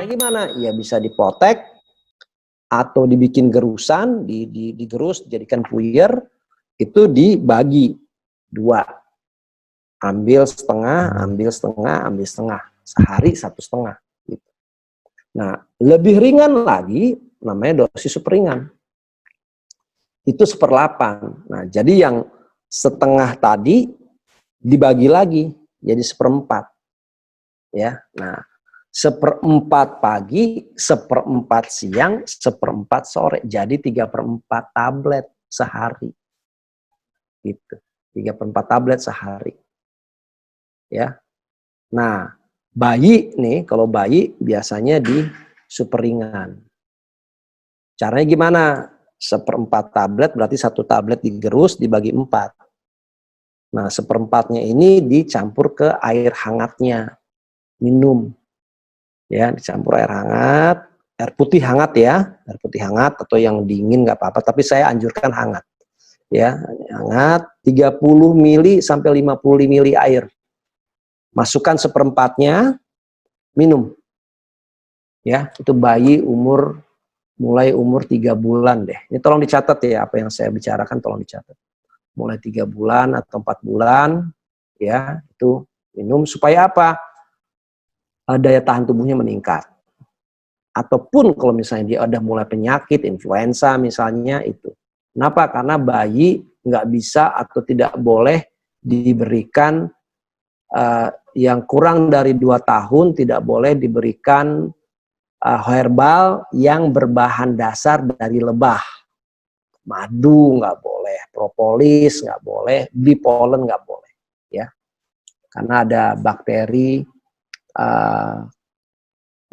Caranya gimana? Ya bisa dipotek atau dibikin gerusan, digerus, dijadikan puyer, itu dibagi 2. Ambil setengah, ambil setengah, ambil setengah. Sehari 1,5. Gitu. Nah, lebih ringan lagi, namanya dosis super ringan. Itu 1/8. Nah, jadi yang setengah tadi dibagi lagi jadi 1/4. Ya, nah 1/4 pagi, 1/4 siang, 1/4 sore. Jadi 3/4 tablet sehari. Gitu. 3/4 tablet sehari. Ya. Nah, bayi nih, kalau bayi biasanya di super ringan. Caranya gimana? 1/4 tablet berarti 1 tablet digerus dibagi 4. Nah, 1/4-nya ini dicampur ke air hangatnya. Minum. Ya, dicampur air hangat, air putih hangat ya, air putih hangat atau yang dingin nggak apa-apa, tapi saya anjurkan hangat. Ya, hangat 30 mili sampai 50 mili air. Masukkan 1/4-nya, minum. Ya, itu bayi mulai umur 3 bulan deh. Ini tolong dicatat ya, apa yang saya bicarakan tolong dicatat. Mulai 3 bulan atau 4 bulan, ya, itu minum supaya apa? Daya tahan tubuhnya meningkat. Ataupun kalau misalnya dia ada mulai penyakit, influenza misalnya itu. Kenapa? Karena bayi nggak bisa atau tidak boleh diberikan yang kurang dari 2 tahun, tidak boleh diberikan herbal yang berbahan dasar dari lebah. Madu nggak boleh, propolis nggak boleh, bee pollen nggak boleh. Ya, karena ada bakteri,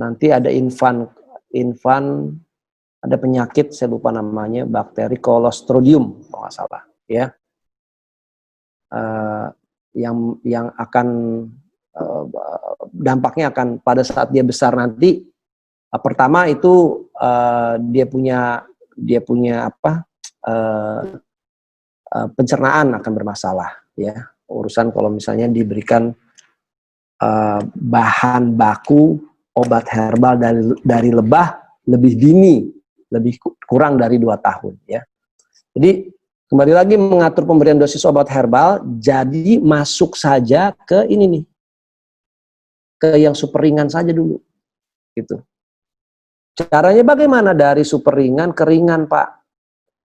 nanti ada infan ada penyakit saya lupa namanya, bakteri Clostridium kalau nggak salah ya, yang akan dampaknya akan pada saat dia besar nanti, pertama itu dia punya apa, pencernaan akan bermasalah ya, urusan kalau misalnya diberikan bahan baku obat herbal dari lebah lebih dini, lebih kurang dari 2 tahun ya. Jadi kembali lagi mengatur pemberian dosis obat herbal, jadi masuk saja ke ini nih, ke yang super ringan saja dulu gitu. Caranya bagaimana dari super ringan ke ringan, Pak?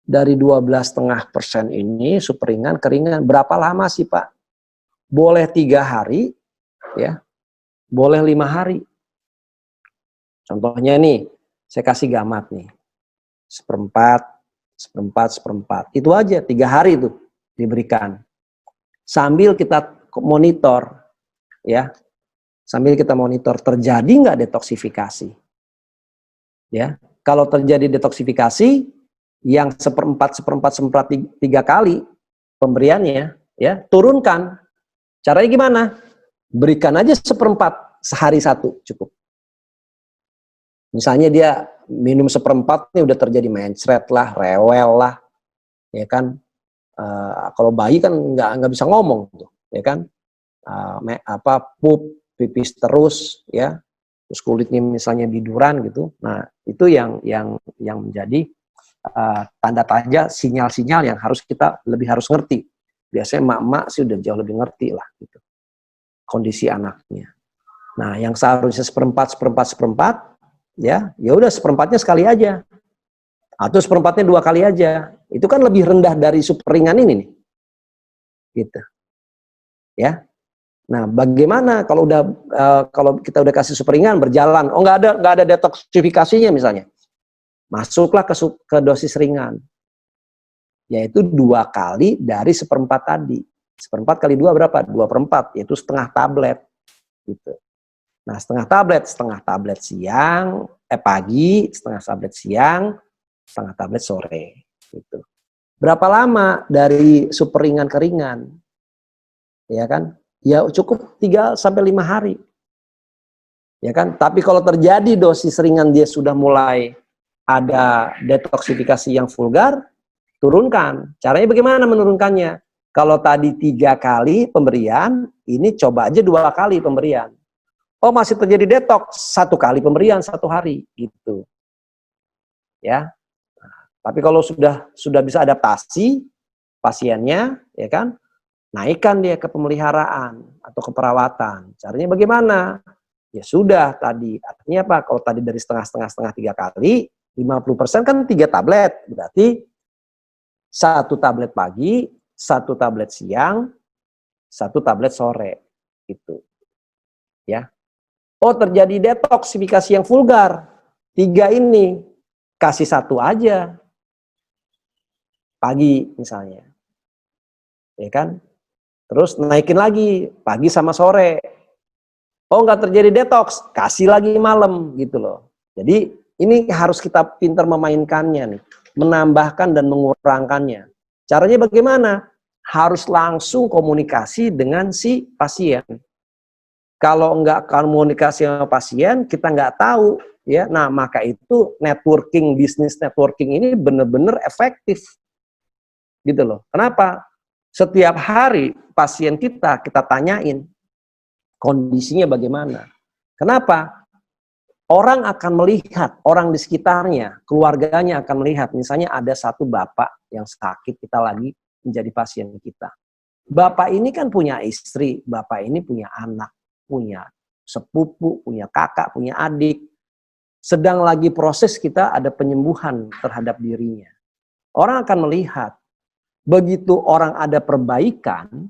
Dari 12,5% ini super ringan ke ringan, berapa lama sih, Pak? Boleh 3 hari ya, boleh 5 hari. Contohnya nih, saya kasih gamat nih, 1/4. Itu aja 3 hari itu diberikan. Sambil kita monitor, ya, sambil kita monitor terjadi nggak detoksifikasi. Ya, kalau terjadi detoksifikasi, yang 1/4 3 kali pemberiannya, ya, turunkan. Caranya gimana? Berikan aja 1/4 sehari 1 cukup. Misalnya dia minum 1/4 nih udah terjadi mencret lah, rewel lah, ya kan. Kalau bayi kan nggak bisa ngomong tuh, ya kan. Pup, pipis terus, ya. Terus kulitnya misalnya biduran gitu. Nah, itu yang menjadi tanda tanya, sinyal-sinyal yang kita lebih harus ngerti. Biasanya emak-emak sih udah jauh lebih ngerti lah gitu, kondisi anaknya. Nah, yang seharusnya 1/4, ya udah 1/4-nya sekali aja, atau 1/4-nya 2 kali aja. Itu kan lebih rendah dari super ringan ini nih, gitu, ya. Nah, bagaimana kalau kalau kita udah kasih super ringan berjalan, oh nggak ada detoksifikasinya misalnya, masuklah ke dosis ringan, yaitu 2 kali dari 1/4 tadi. 1/4 kali 2 berapa? 2/4, yaitu setengah tablet, gitu. Nah, setengah tablet siang, pagi, setengah tablet siang, setengah tablet sore, gitu. Berapa lama dari super ringan ke ringan? Ya kan? Ya cukup 3-5 hari. Ya kan? Tapi kalau terjadi dosis ringan dia sudah mulai ada detoksifikasi yang vulgar, turunkan. Caranya bagaimana menurunkannya? Kalau tadi 3 kali pemberian, ini coba aja 2 kali pemberian. Oh, masih terjadi detox, 1 kali pemberian 1 hari gitu. Ya. Tapi kalau sudah bisa adaptasi pasiennya, ya kan, naikkan dia ke pemeliharaan atau ke perawatan. Caranya bagaimana? Ya sudah tadi. Artinya apa? Kalau tadi dari setengah 3 kali, 50% kan 3 tablet. Berarti 1 tablet pagi, 1 tablet siang, 1 tablet sore. Gitu. Ya. Oh, terjadi detoksifikasi yang vulgar. 3 ini, kasih 1 aja. Pagi misalnya. Ya kan? Terus naikin lagi, pagi sama sore. Oh, nggak terjadi detox, kasih lagi malam gitu loh. Jadi ini harus kita pintar memainkannya nih, menambahkan dan mengurangkannya. Caranya bagaimana? Harus langsung komunikasi dengan si pasien. Kalau nggak komunikasi sama pasien, kita nggak tahu ya. Nah, maka itu networking, bisnis networking ini benar-benar efektif. Gitu loh. Kenapa? Setiap hari pasien kita tanyain kondisinya bagaimana. Kenapa? Orang akan melihat, orang di sekitarnya, keluarganya akan melihat. Misalnya ada satu bapak yang sakit, kita lagi menjadi pasien kita. Bapak ini kan punya istri, bapak ini punya anak, punya sepupu, punya kakak, punya adik. Sedang lagi proses kita ada penyembuhan terhadap dirinya. Orang akan melihat, begitu orang ada perbaikan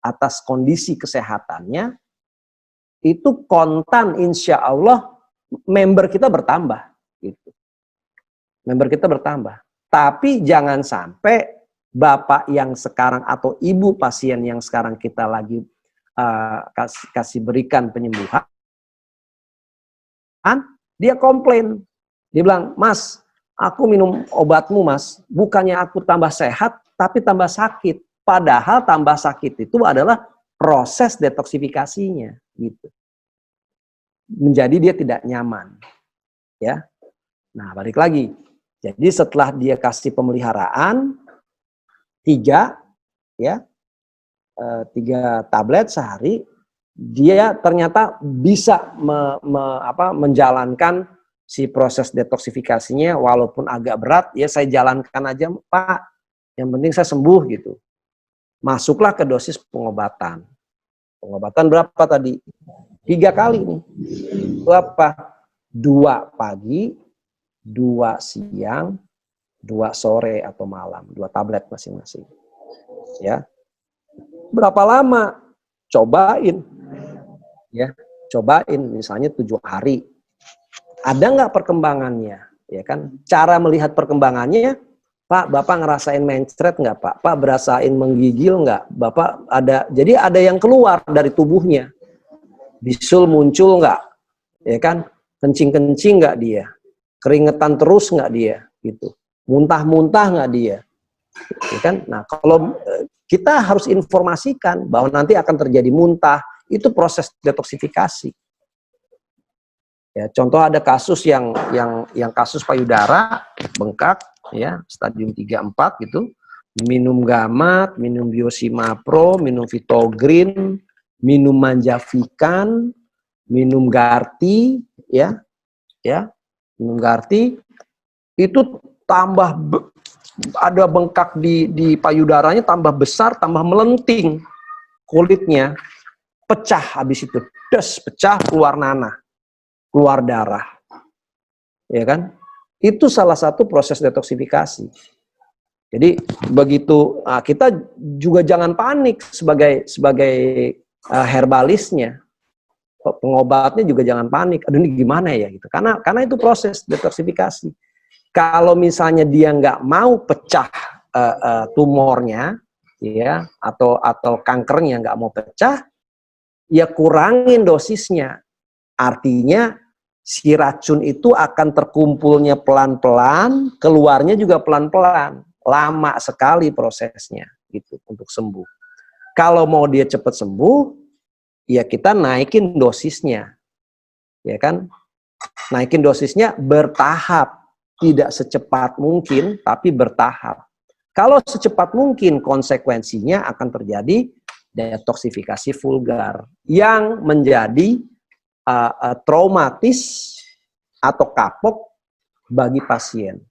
atas kondisi kesehatannya, itu kontan insya Allah member kita bertambah. Gitu. Member kita bertambah. Tapi jangan sampai bapak yang sekarang atau ibu pasien yang sekarang kita lagi kasih berikan penyembuhan, dia komplain. Dia bilang, Mas, aku minum obatmu Mas, bukannya aku tambah sehat, tapi tambah sakit. Padahal tambah sakit itu adalah proses detoksifikasinya. Gitu. Menjadi dia tidak nyaman. Ya. Nah, balik lagi. Jadi setelah dia kasih pemeliharaan 3 ya, 3 tablet sehari, dia ternyata bisa menjalankan si proses detoksifikasinya walaupun agak berat, ya saya jalankan aja Pak, yang penting saya sembuh gitu. Masuklah ke dosis pengobatan. Pengobatan berapa tadi? 3 kali nih. Itu apa? 2 pagi, 2 siang, 2 sore atau malam, 2 tablet masing-masing. Ya. Berapa lama? Cobain. Ya, cobain misalnya 7 hari. Ada nggak perkembangannya? Ya kan? Cara melihat perkembangannya, Pak, Bapak ngerasain mencret nggak Pak? Pak berasain menggigil nggak? Bapak ada, jadi ada yang keluar dari tubuhnya. Bisul muncul nggak? Ya kan? Kencing-kencing nggak dia? Keringetan terus nggak dia? Gitu. Muntah-muntah nggak dia? Ya kan? Nah, kalau kita harus informasikan bahwa nanti akan terjadi muntah, itu proses detoksifikasi. Ya, contoh ada kasus yang kasus payudara bengkak ya, stadium 3-4 gitu. Minum Gamat, minum Biosimapro, minum Vitogreen, minum Manjafikan, minum Garti ya. Ya. Minum Garti itu tambah ada bengkak di payudaranya, tambah besar, tambah melenting kulitnya, pecah habis itu, pecah, keluar nanah, keluar darah, ya kan? Itu salah satu proses detoksifikasi. Jadi begitu kita juga jangan panik sebagai herbalisnya, pengobatnya juga jangan panik. Aduh ini gimana ya gitu? Karena itu proses detoksifikasi. Kalau misalnya dia nggak mau pecah tumornya, ya atau kankernya nggak mau pecah, ya kurangin dosisnya. Artinya si racun itu akan terkumpulnya pelan-pelan, keluarnya juga pelan-pelan. Lama sekali prosesnya gitu untuk sembuh. Kalau mau dia cepat sembuh, ya kita naikin dosisnya. Ya kan? Naikin dosisnya bertahap. Tidak secepat mungkin, tapi bertahap. Kalau secepat mungkin, konsekuensinya akan terjadi detoksifikasi vulgar yang menjadi traumatis atau kapok bagi pasien.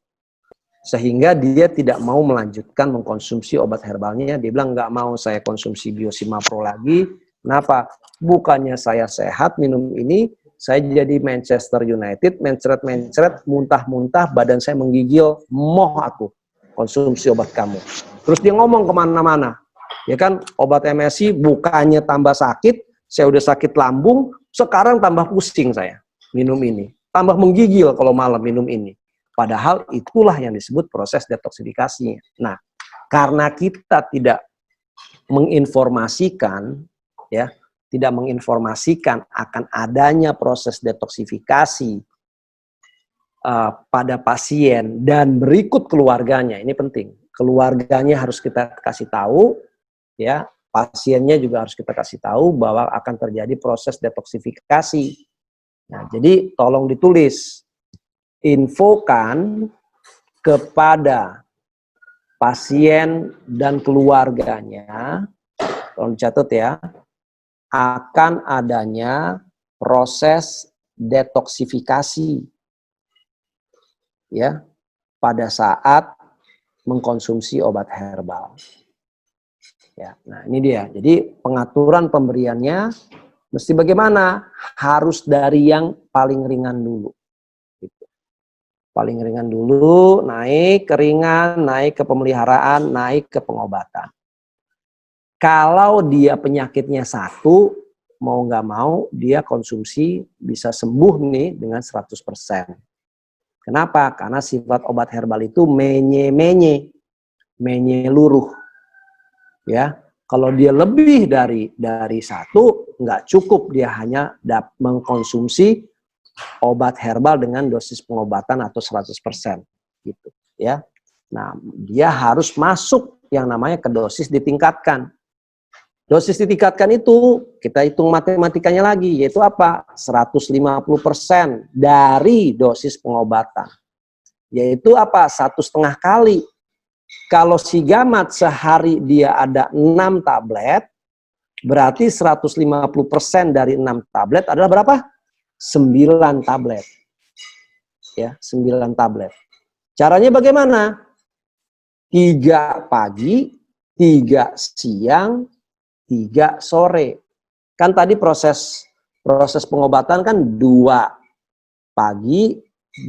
Sehingga dia tidak mau melanjutkan mengkonsumsi obat herbalnya. Dia bilang, nggak mau saya konsumsi Biosima Pro lagi. Kenapa? Bukannya saya sehat minum ini, saya jadi Manchester United, mencret-mencret, muntah-muntah, badan saya menggigil, moh aku konsumsi obat kamu. Terus dia ngomong kemana-mana. Ya kan, obat MSI bukannya tambah sakit, saya udah sakit lambung, sekarang tambah pusing saya minum ini. Tambah menggigil kalau malam minum ini. Padahal itulah yang disebut proses detoksifikasinya. Nah, karena kita tidak menginformasikan, ya, tidak menginformasikan akan adanya proses detoksifikasi pada pasien dan berikut keluarganya, ini penting. Keluarganya harus kita kasih tahu, ya, pasiennya juga harus kita kasih tahu bahwa akan terjadi proses detoksifikasi. Nah, jadi tolong ditulis. Infokan kepada pasien dan keluarganya, tolong dicatat ya, akan adanya proses detoksifikasi ya pada saat mengkonsumsi obat herbal. Ya, nah ini dia. Jadi pengaturan pemberiannya mesti bagaimana? Harus dari yang paling ringan dulu. Paling ringan dulu, naik ke ringan, naik ke pemeliharaan, naik ke pengobatan. Kalau dia penyakitnya satu, mau nggak mau dia konsumsi bisa sembuh nih dengan 100%. Kenapa? Karena sifat obat herbal itu menye-menye, menyeluruh. Ya, kalau dia lebih dari satu, nggak cukup dia hanya mengkonsumsi obat herbal dengan dosis pengobatan atau 100% gitu ya. Nah, dia harus masuk yang namanya ke dosis ditingkatkan. Dosis ditingkatkan itu kita hitung matematikanya lagi, yaitu apa? 150% dari dosis pengobatan. Yaitu apa? 1,5 kali. Kalau si gamat sehari dia ada 6 tablet, berarti 150% dari 6 tablet adalah berapa? 9 tablet. Ya, 9 tablet. Caranya bagaimana? 3 pagi, 3 siang, 3 sore. Kan tadi proses pengobatan kan 2 pagi,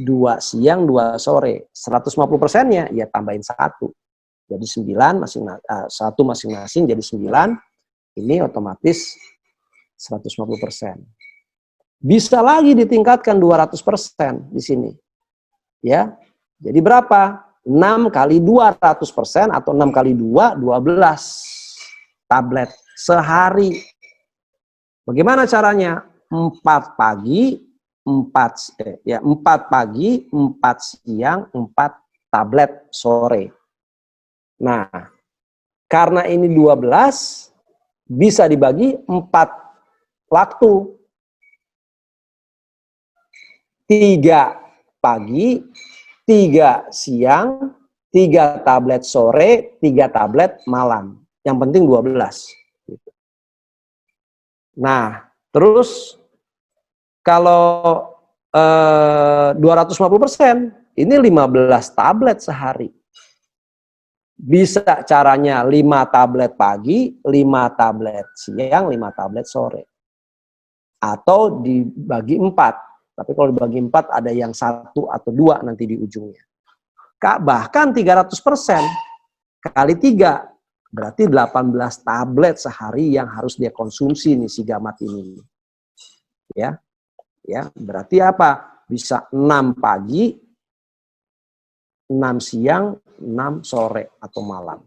2 siang, 2 sore. 150%-nya ya tambahin 1. Jadi 9 1 masing-masing jadi 9. Ini otomatis 150%. Bisa lagi ditingkatkan 200% di sini. Ya. Jadi berapa? 6 kali 200% atau 6 kali 2, 12 tablet sehari. Bagaimana caranya? 4 pagi, 4 pagi, 4 siang, 4 tablet sore. Nah, karena ini 12 bisa dibagi 4 waktu. 3 pagi, 3 siang, 3 tablet sore, 3 tablet malam. Yang penting 12. Nah, terus kalau 250%, ini 15 tablet sehari. Bisa caranya 5 tablet pagi, 5 tablet siang, 5 tablet sore. Atau dibagi 4. Tapi kalau dibagi 4 ada yang 1 atau 2 nanti di ujungnya. Bahkan 300% kali 3 berarti 18 tablet sehari yang harus dia konsumsi nih si gamat ini. Ya. Ya, berarti apa? Bisa 6 pagi, 6 siang, 6 sore atau malam.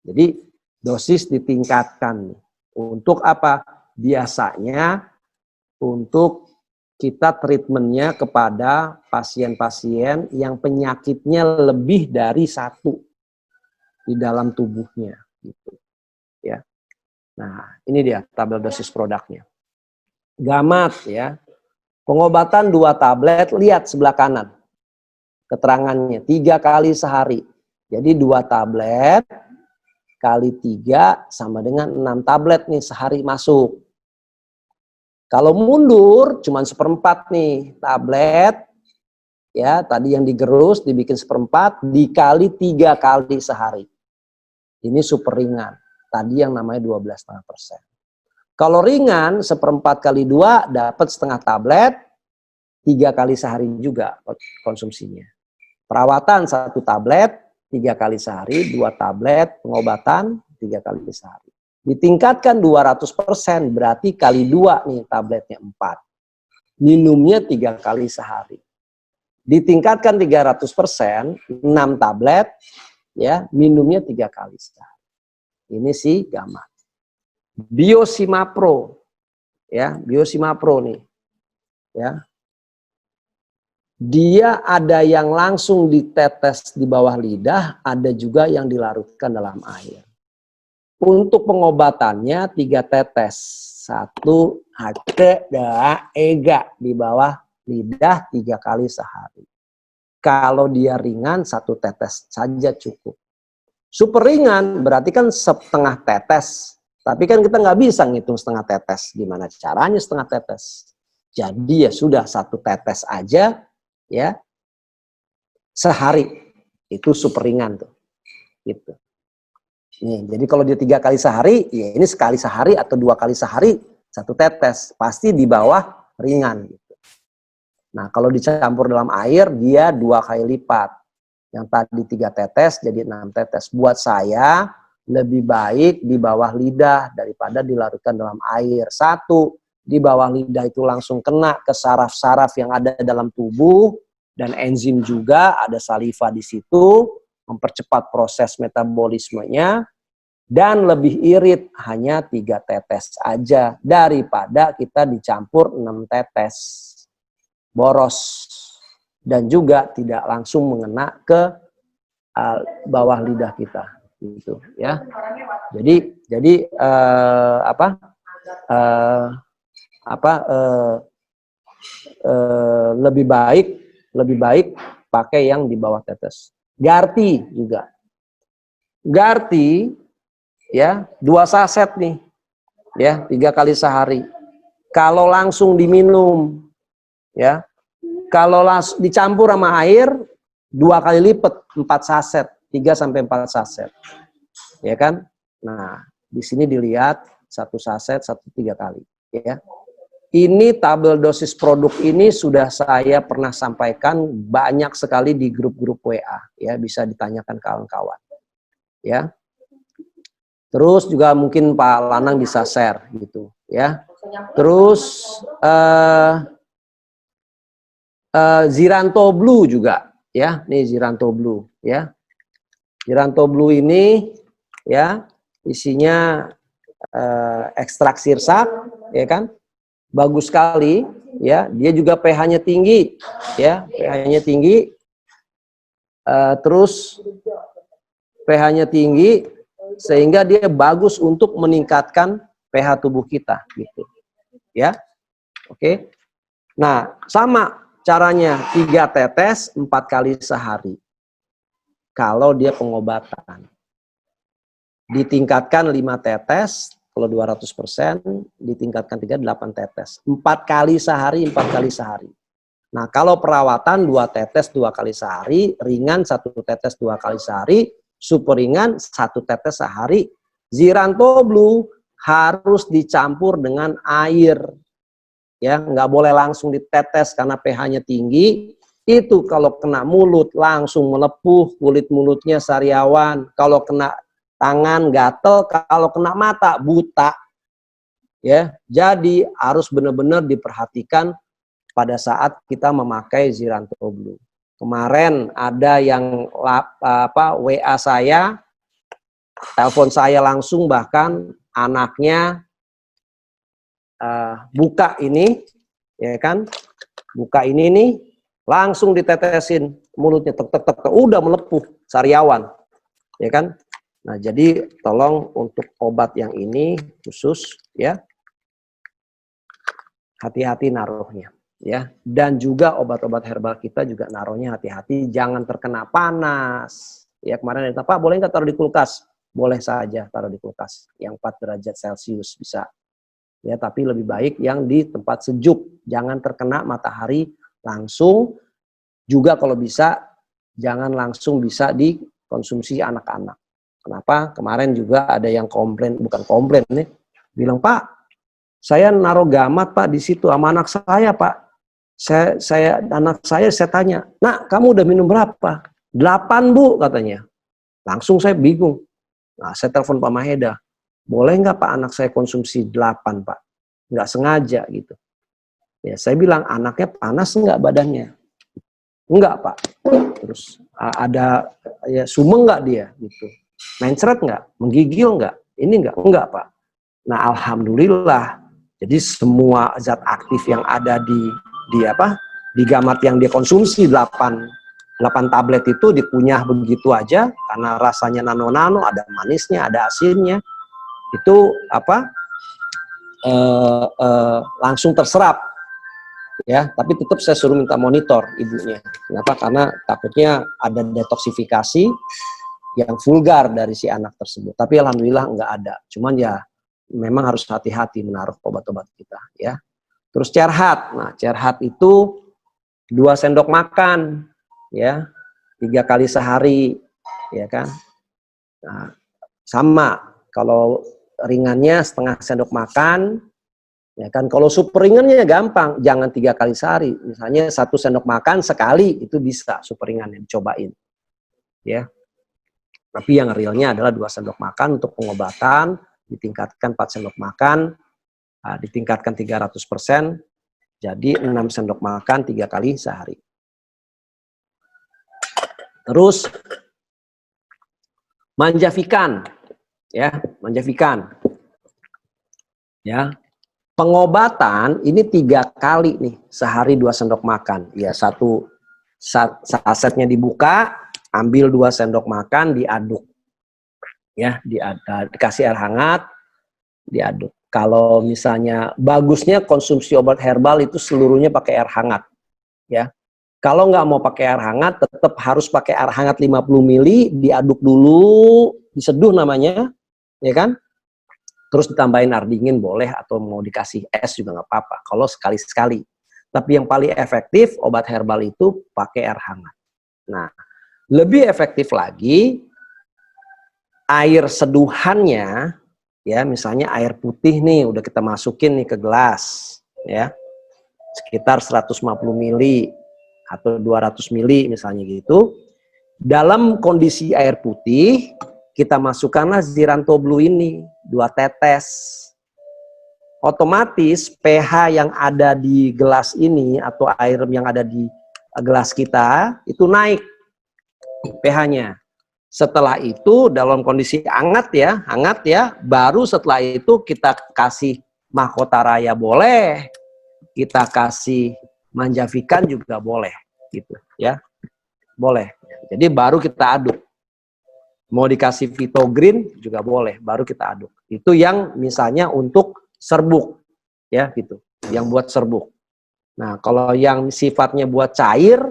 Jadi dosis ditingkatkan. Untuk apa? Biasanya untuk kita treatmentnya kepada pasien-pasien yang penyakitnya lebih dari 1 di dalam tubuhnya. Gitu. Ya. Nah, ini dia tabel dosis produknya. Gamat ya. Pengobatan 2 tablet, lihat sebelah kanan. Keterangannya 3 kali sehari. Jadi 2 tablet kali 3 sama dengan 6 tablet nih sehari masuk. Kalau mundur cuman 1/4 nih tablet, ya tadi yang digerus dibikin 1/4 dikali 3 kali sehari. Ini super ringan. Tadi yang namanya 12,5%. Kalau ringan 1/4 kali 2 dapat setengah tablet, 3 kali sehari juga konsumsinya. Perawatan 1 tablet 3 kali sehari, 2 tablet pengobatan 3 kali sehari. Ditingkatkan 200% berarti kali 2 nih tabletnya 4. Minumnya 3 kali sehari. Ditingkatkan 300%, 6 tablet ya, minumnya 3 kali sehari. Ini si Gamat. Biosimapro ya, Biosimapro nih. Ya. Dia ada yang langsung ditetes di bawah lidah, ada juga yang dilarutkan dalam air. Untuk pengobatannya 3 tetes. 1 ega di bawah lidah 3 kali sehari. Kalau dia ringan 1 tetes saja cukup. Super ringan berarti kan setengah tetes. Tapi kan kita nggak bisa ngitung setengah tetes. Gimana caranya setengah tetes? Jadi ya sudah 1 tetes aja ya sehari. Itu super ringan tuh. Gitu. Nih, jadi kalau dia 3 kali sehari, ya ini sekali sehari atau 2 kali sehari 1 tetes, pasti di bawah ringan. Gitu. Nah kalau dicampur dalam air dia 2 kali lipat. Yang tadi 3 tetes jadi 6 tetes. Buat saya lebih baik di bawah lidah daripada dilarutkan dalam air. 1, di bawah lidah itu langsung kena ke saraf-saraf yang ada dalam tubuh dan enzim juga, ada saliva di situ. Mempercepat proses metabolismenya, dan lebih irit hanya 3 tetes aja daripada kita dicampur 6 tetes. Boros. Dan juga tidak langsung mengena ke bawah lidah kita. Gitu, ya. Jadi lebih baik pakai yang di bawah tetes. Garti juga. Garti ya 2 saset nih. Ya, 3 kali sehari. Kalau langsung diminum ya. Kalau langsung dicampur sama air 2 kali lipat 4 saset, 3 sampai 4 saset. Ya kan? Nah, di sini dilihat 1 saset 3 kali ya. Ini tabel dosis produk ini sudah saya pernah sampaikan banyak sekali di grup-grup WA ya, bisa ditanyakan kawan-kawan. Ya. Terus juga mungkin Pak Lanang bisa share gitu ya. Terus Ziranto Blue juga ya, nih Ziranto Blue ya. Ziranto Blue ini ya isinya ekstrak sirsak ya kan. Bagus sekali ya, dia juga pH-nya tinggi ya, pH-nya tinggi. Terus pH-nya tinggi sehingga dia bagus untuk meningkatkan pH tubuh kita gitu. Ya. Oke. Nah, sama caranya 3 tetes 4 kali sehari. Kalau dia pengobatan. Ditingkatkan 5 tetes, kalau 200%, ditingkatkan 3, 8 tetes. 4 kali sehari, 4 kali sehari. Nah, kalau perawatan 2 tetes 2 kali sehari, ringan 1 tetes 2 kali sehari, super ringan 1 tetes sehari. Ziranto Blue harus dicampur dengan air. Ya, nggak boleh langsung ditetes karena pH-nya tinggi. Itu kalau kena mulut langsung melepuh, kulit mulutnya sariawan. Kalau kena tangan gatel, kalau kena mata buta. Ya, jadi harus benar-benar diperhatikan pada saat kita memakai Ziranto Blue. Kemarin ada yang WA saya, telepon saya langsung, bahkan anaknya buka ini, ya kan, buka ini nih, langsung ditetesin mulutnya, tek, udah melepuh, sariawan, ya kan. Nah, jadi tolong untuk obat yang ini khusus, ya, hati-hati naruhnya, ya. Dan juga obat-obat herbal kita juga naruhnya hati-hati, jangan terkena panas. Ya, kemarin ada, Pak, boleh nggak taruh di kulkas? Boleh saja taruh di kulkas, yang 4 derajat Celcius bisa. ya, tapi lebih baik yang di tempat sejuk, jangan terkena matahari langsung. Juga kalau bisa jangan langsung bisa dikonsumsi anak-anak. Kenapa? Kemarin juga ada yang komplain, bukan komplain nih, bilang, Pak, saya naruh gamat Pak di situ sama anak saya Pak. Anak saya tanya, nak kamu udah minum berapa? 8 Bu katanya. Langsung saya bingung. Nah, saya telepon Pak Maheda, boleh nggak Pak anak saya konsumsi 8 Pak? Nggak sengaja gitu. Ya, saya bilang, anaknya panas nggak badannya? Enggak Pak. Terus ada ya sumeng nggak dia gitu? Mencret nggak? Menggigil nggak? Ini enggak Pak. Nah alhamdulillah. Jadi semua zat aktif yang ada di gamat yang dia konsumsi 8 tablet itu dikunyah begitu aja karena rasanya nano-nano, ada manisnya, ada asinnya. Itu langsung terserap. Ya, tapi tetap saya suruh minta monitor ibunya. Kenapa? Karena takutnya ada detoksifikasi yang vulgar dari si anak tersebut. Tapi alhamdulillah enggak ada. Cuman ya memang harus hati-hati menaruh obat-obat kita ya. Terus cerhat. Nah, cerhat itu 2 sendok makan ya, 3 kali sehari ya kan. Nah, sama kalau ringannya setengah sendok makan. Ya kan, kalau super ringannya gampang, jangan 3 kali sehari. Misalnya 1 sendok makan sekali, itu bisa super ringannya, dicobain. Ya. Tapi yang realnya adalah 2 sendok makan untuk pengobatan, ditingkatkan 4 sendok makan, ditingkatkan 300%, jadi 6 sendok makan 3 kali sehari. Terus, manjafikan. Ya, manjafikan. Ya. Pengobatan ini 3 kali nih, sehari 2 sendok makan. Ya, satu sasetnya dibuka, ambil 2 sendok makan, diaduk. Ya, dikasih air hangat, diaduk. Kalau misalnya bagusnya konsumsi obat herbal itu seluruhnya pakai air hangat. Ya, kalau nggak mau pakai air hangat, tetap harus pakai air hangat 50 ml, diaduk dulu, diseduh namanya, ya kan? Terus ditambahin air dingin boleh, atau mau dikasih es juga nggak apa-apa, kalau sekali-sekali. Tapi yang paling efektif obat herbal itu pakai air hangat. Nah, lebih efektif lagi air seduhannya, ya misalnya air putih nih udah kita masukin nih ke gelas, ya sekitar 150 ml atau 200 ml misalnya gitu. Dalam kondisi air putih, kita masukkanlah Ziranto Blue ini 2 tetes. Otomatis pH yang ada di gelas ini atau air yang ada di gelas kita itu naik pH-nya. Setelah itu dalam kondisi hangat ya, baru setelah itu kita kasih Mahkota Raya boleh, kita kasih Manjafikan juga boleh gitu ya. Boleh. Jadi baru kita aduk. Mau dikasih Vitogreen juga boleh, baru kita aduk. Itu yang misalnya untuk serbuk, ya gitu. Yang buat serbuk. Nah, kalau yang sifatnya buat cair,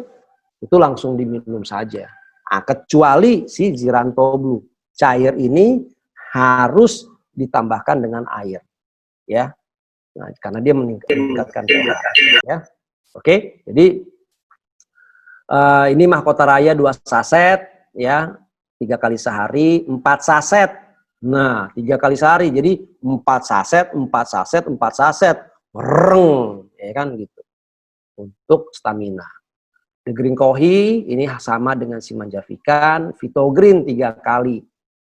itu langsung diminum saja. Nah, kecuali si Ziranto Blue. Cair ini harus ditambahkan dengan air, ya. Nah, karena dia meningkatkan pH, ya. Oke, jadi ini Mahkota Raya 2 saset, ya. 3 kali sehari, 4 saset. Nah, 3 kali sehari, jadi 4 saset, 4 saset, 4 saset. Reng, ya kan gitu. Untuk stamina. The Green Kohi ini sama dengan si Manjafikan, Vitogreen 3 kali,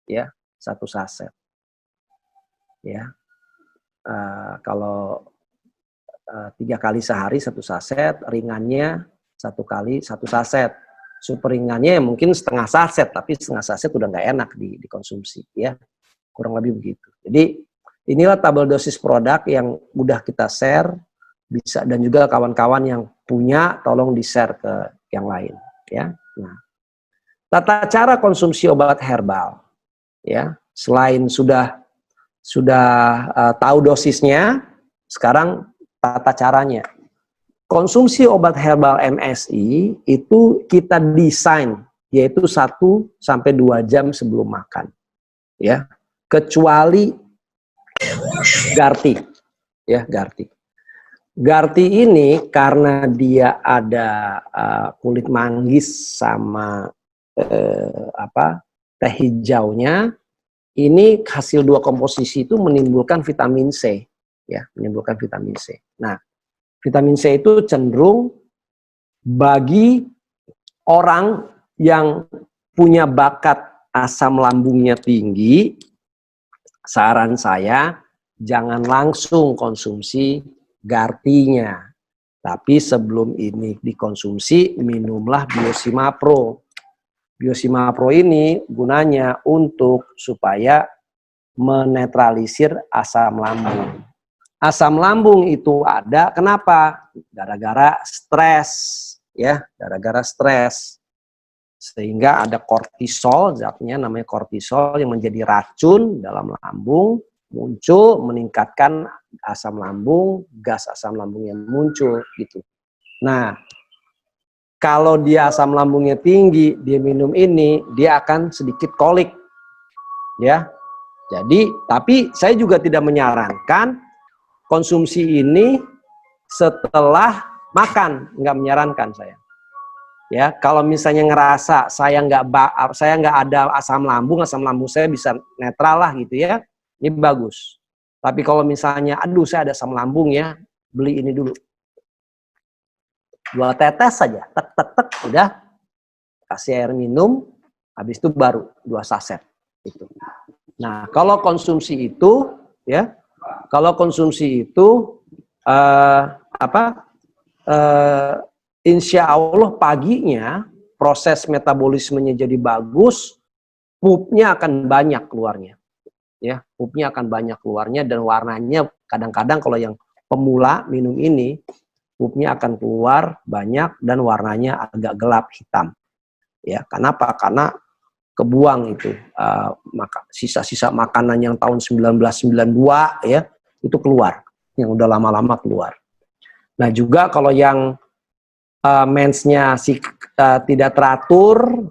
ya, 1 saset. Ya. Kalau 3 kali sehari 1 saset, ringannya 1 kali 1 saset. Super ringannya mungkin setengah saset, tapi setengah saset udah nggak enak dikonsumsi, ya. Kurang lebih begitu. Jadi inilah tabel dosis produk yang udah kita share, bisa, dan juga kawan-kawan yang punya tolong di-share ke yang lain, ya. Nah, tata cara konsumsi obat herbal, ya. Selain sudah tahu dosisnya, sekarang tata caranya. Konsumsi obat herbal MSI itu kita desain yaitu 1 sampai 2 jam sebelum makan. Ya. Kecuali GARTI. ya Garti. Garti ini karena dia ada kulit manggis sama teh hijaunya, ini hasil dua komposisi itu menimbulkan vitamin C, ya, menimbulkan vitamin C. Nah, vitamin C itu cenderung bagi orang yang punya bakat asam lambungnya tinggi, saran saya jangan langsung konsumsi Gartinya, tapi sebelum ini dikonsumsi minumlah Biosimapro. Biosimapro ini gunanya untuk supaya menetralisir asam lambung. Asam lambung itu ada kenapa? Gara-gara stres, ya, gara-gara stres. Sehingga ada kortisol, zatnya namanya kortisol yang menjadi racun dalam lambung, muncul meningkatkan asam lambung, gas asam lambung yang muncul gitu. Nah, kalau dia asam lambungnya tinggi, dia minum ini, dia akan sedikit kolik. Ya. Jadi, tapi saya juga tidak menyarankan konsumsi ini setelah makan, nggak menyarankan saya. Ya, kalau misalnya ngerasa saya nggak ada asam lambung saya bisa netral lah gitu ya, ini bagus. Tapi kalau misalnya, aduh saya ada asam lambung ya, beli ini dulu. 2 tetes saja, tek tek tek, udah kasih air minum, habis itu baru 2 saset. Gitu. Nah, kalau konsumsi itu, ya, insya Allah paginya proses metabolismenya jadi bagus, pupnya akan banyak keluarnya, ya, pupnya akan banyak keluarnya dan warnanya kadang-kadang kalau yang pemula minum ini, pupnya akan keluar banyak dan warnanya agak gelap hitam, ya. Kenapa? Karena kebuang itu sisa-sisa makanan yang tahun 1992 ya itu keluar, yang udah lama-lama keluar. Nah juga kalau yang mensnya tidak teratur,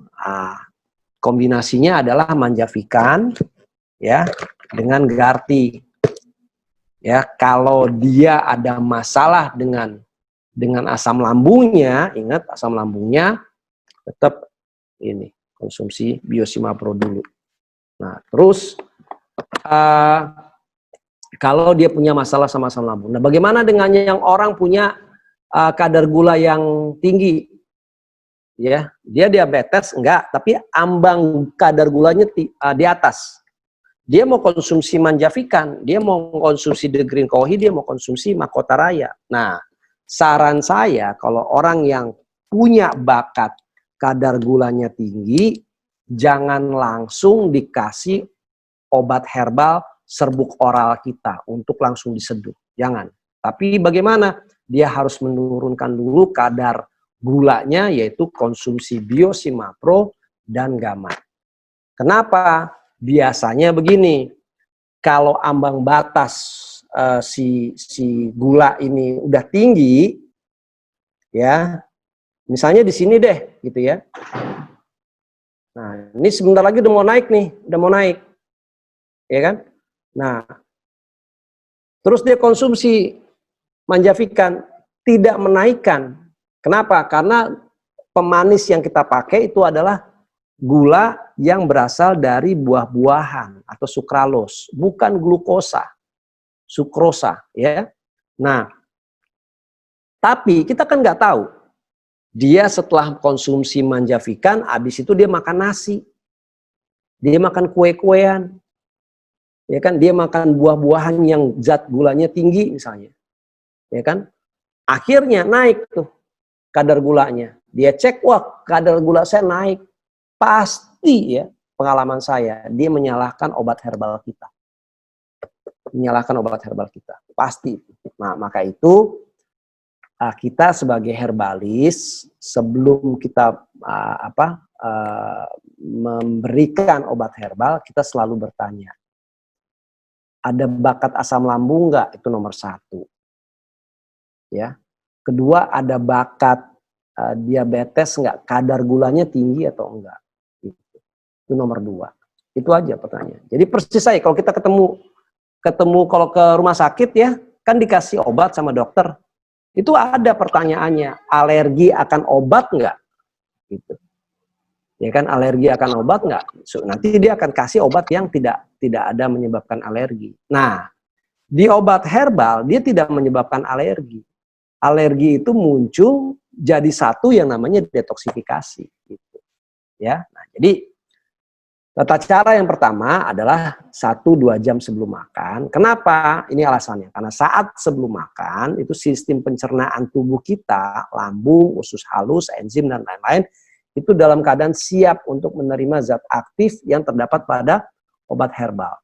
kombinasinya adalah Manjavikan ya dengan Garti. Ya, kalau dia ada masalah dengan asam lambungnya, ingat asam lambungnya tetap ini konsumsi Biosimapro dulu. Nah, terus kalau dia punya masalah sama asam lambung. Nah, bagaimana dengan yang orang punya kadar gula yang tinggi? Ya, dia diabetes enggak, tapi ambang kadar gulanya di atas. Dia mau konsumsi Manjavikan, dia mau konsumsi The Green Kohi, dia mau konsumsi Mahkota Raya. Nah, saran saya kalau orang yang punya bakat kadar gulanya tinggi, jangan langsung dikasih obat herbal serbuk oral kita untuk langsung diseduh. Jangan. Tapi bagaimana? Dia harus menurunkan dulu kadar gulanya, yaitu konsumsi Biosimapro dan Gamat. Kenapa? Biasanya begini, kalau ambang batas si gula ini udah tinggi, ya, misalnya di sini deh, gitu ya. Nah, ini sebentar lagi udah mau naik nih, udah mau naik, ya kan? Nah, terus dia konsumsi Manjavikan, tidak menaikkan. Kenapa? Karena pemanis yang kita pakai itu adalah gula yang berasal dari buah-buahan atau sukralos, bukan glukosa, sukrosa, ya. Nah, tapi kita kan nggak tahu. Dia setelah konsumsi Manjavikan, habis itu dia makan nasi, dia makan kue-kuean, ya kan? Dia makan buah-buahan yang zat gulanya tinggi misalnya, ya kan? Akhirnya naik tuh kadar gulanya. Dia cek, wah kadar gula saya naik. Pasti ya, pengalaman saya, dia menyalahkan obat herbal kita. Menyalahkan obat herbal kita. Pasti. Nah, maka itu kita sebagai herbalis, sebelum kita memberikan obat herbal, kita selalu bertanya, ada bakat asam lambung nggak? Itu nomor 1. Ya. Kedua, ada bakat diabetes nggak? Kadar gulanya tinggi atau enggak? Itu nomor 2. Itu aja pertanyaan. Jadi persis saya kalau kita ketemu kalau ke rumah sakit ya, kan dikasih obat sama dokter, itu ada pertanyaannya, alergi akan obat nggak? Gitu. Ya kan, alergi akan obat nggak? So, nanti dia akan kasih obat yang tidak ada menyebabkan alergi. Nah, di obat herbal dia tidak menyebabkan alergi. Alergi itu muncul jadi satu yang namanya detoksifikasi. Gitu. Ya, nah, jadi tata cara yang pertama adalah 1-2 jam sebelum makan. Kenapa? Ini alasannya. Karena saat sebelum makan, itu sistem pencernaan tubuh kita, lambung, usus halus, enzim, dan lain-lain, itu dalam keadaan siap untuk menerima zat aktif yang terdapat pada obat herbal.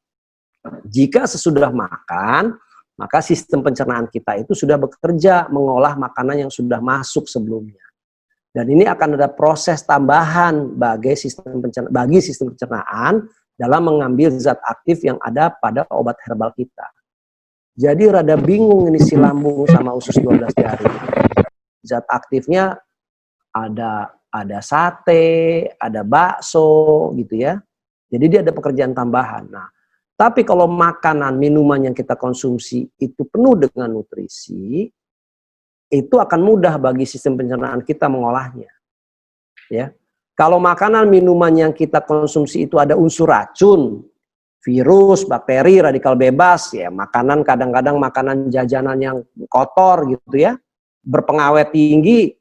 Jika sesudah makan, maka sistem pencernaan kita itu sudah bekerja mengolah makanan yang sudah masuk sebelumnya. Dan ini akan ada proses tambahan bagi sistem pencernaan dalam mengambil zat aktif yang ada pada obat herbal kita. Jadi rada bingung ini si lambung sama usus 12 jari. Zat aktifnya ada sate, ada bakso gitu ya. Jadi dia ada pekerjaan tambahan. Nah, tapi kalau makanan, minuman yang kita konsumsi itu penuh dengan nutrisi, itu akan mudah bagi sistem pencernaan kita mengolahnya. Ya. Kalau makanan minuman yang kita konsumsi itu ada unsur racun, virus, bakteri, radikal bebas, ya makanan kadang-kadang makanan jajanan yang kotor gitu ya, berpengawet tinggi,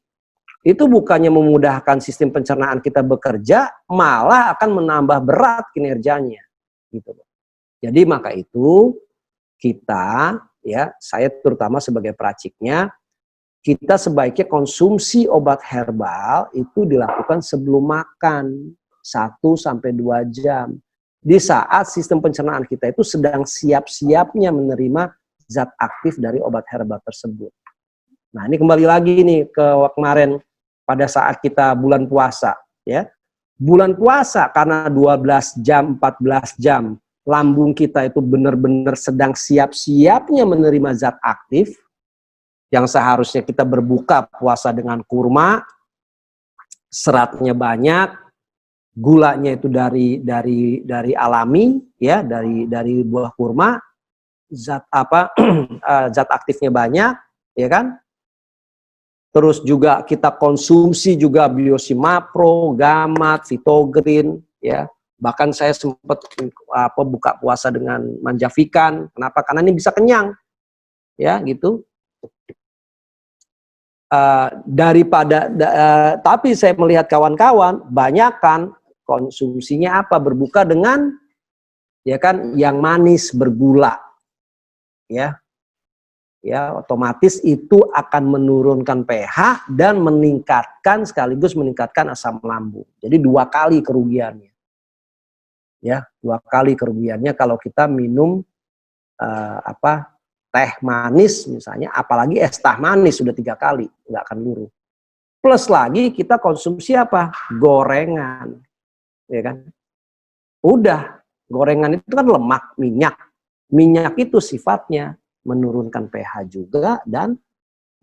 itu bukannya memudahkan sistem pencernaan kita bekerja, malah akan menambah berat kinerjanya. Gitu. Jadi maka itu kita, ya saya terutama sebagai peraciknya, kita sebaiknya konsumsi obat herbal itu dilakukan sebelum makan 1-2 jam. Di saat sistem pencernaan kita itu sedang siap-siapnya menerima zat aktif dari obat herbal tersebut. Nah ini kembali lagi nih ke kemarin pada saat kita bulan puasa. Ya. Bulan puasa karena 12 jam, 14 jam, lambung kita itu benar-benar sedang siap-siapnya menerima zat aktif, yang seharusnya kita berbuka puasa dengan kurma, seratnya banyak, gulanya itu dari alami, ya dari buah kurma, zat zat aktifnya banyak, ya kan? Terus juga kita konsumsi juga biosimapro, gamat, fitogrin, ya. Bahkan saya sempat buka puasa dengan manjavikan. Kenapa? Karena ini bisa kenyang, ya gitu. Tapi saya melihat kawan-kawan banyak kan konsumsinya apa, berbuka dengan ya kan yang manis bergula, ya otomatis itu akan menurunkan pH dan sekaligus meningkatkan asam lambung. Jadi 2 kali kerugiannya, ya 2 kali kerugiannya kalau kita minum teh manis misalnya, apalagi es teh manis sudah 3 kali, nggak akan luruh. Plus lagi kita konsumsi apa? Gorengan, ya kan? Udah, gorengan itu kan lemak, minyak. Minyak itu sifatnya menurunkan pH juga dan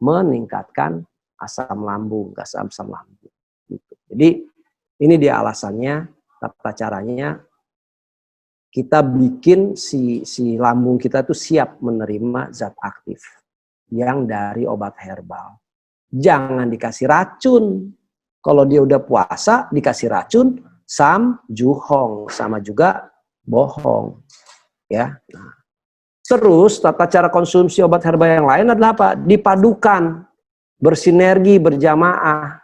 meningkatkan asam lambung, gas asam lambung. Gitu. Jadi ini dia alasannya, tata caranya. Kita bikin si lambung kita tuh siap menerima zat aktif yang dari obat herbal. Jangan dikasih racun. Kalau dia udah puasa dikasih racun, samjuhong, sama juga bohong. Ya. Nah. Terus tata cara konsumsi obat herbal yang lain adalah apa? Dipadukan, bersinergi, berjamaah.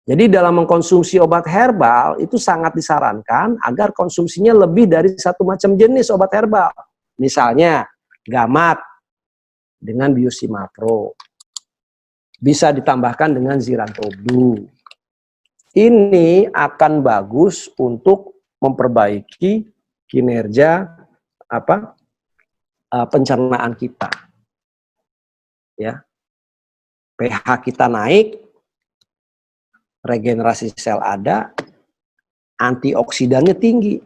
Jadi dalam mengkonsumsi obat herbal itu sangat disarankan agar konsumsinya lebih dari 1 macam jenis obat herbal. Misalnya gamat dengan biosimapro. Bisa ditambahkan dengan zirantobdu. Ini akan bagus untuk memperbaiki kinerja pencernaan kita. Ya. pH kita naik, regenerasi sel ada, antioksidannya tinggi.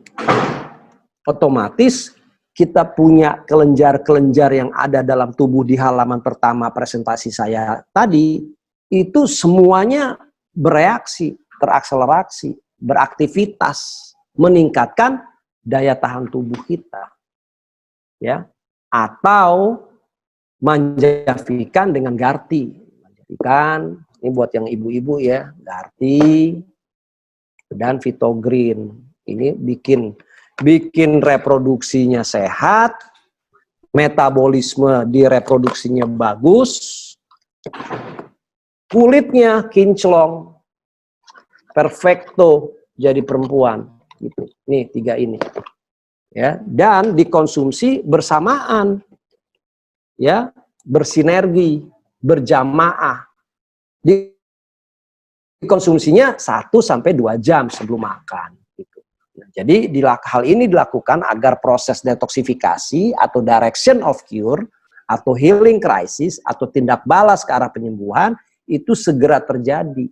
Otomatis kita punya kelenjar-kelenjar yang ada dalam tubuh di halaman pertama presentasi saya tadi, itu semuanya bereaksi, terakselerasi, beraktivitas, meningkatkan daya tahan tubuh kita. Ya. Atau Manjafikan dengan Garti. Manjafikan, ini buat yang ibu-ibu ya, Garti dan Vitogreen. Ini bikin reproduksinya sehat, metabolisme di reproduksinya bagus, kulitnya kinclong, perfecto jadi perempuan. Gitu. Nih 3 ini. Ya, dan dikonsumsi bersamaan. Ya, bersinergi, berjamaah. Dikonsumsinya 1-2 jam sebelum makan. Gitu. Nah, jadi hal ini dilakukan agar proses detoksifikasi atau direction of cure atau healing crisis atau tindak balas ke arah penyembuhan itu segera terjadi.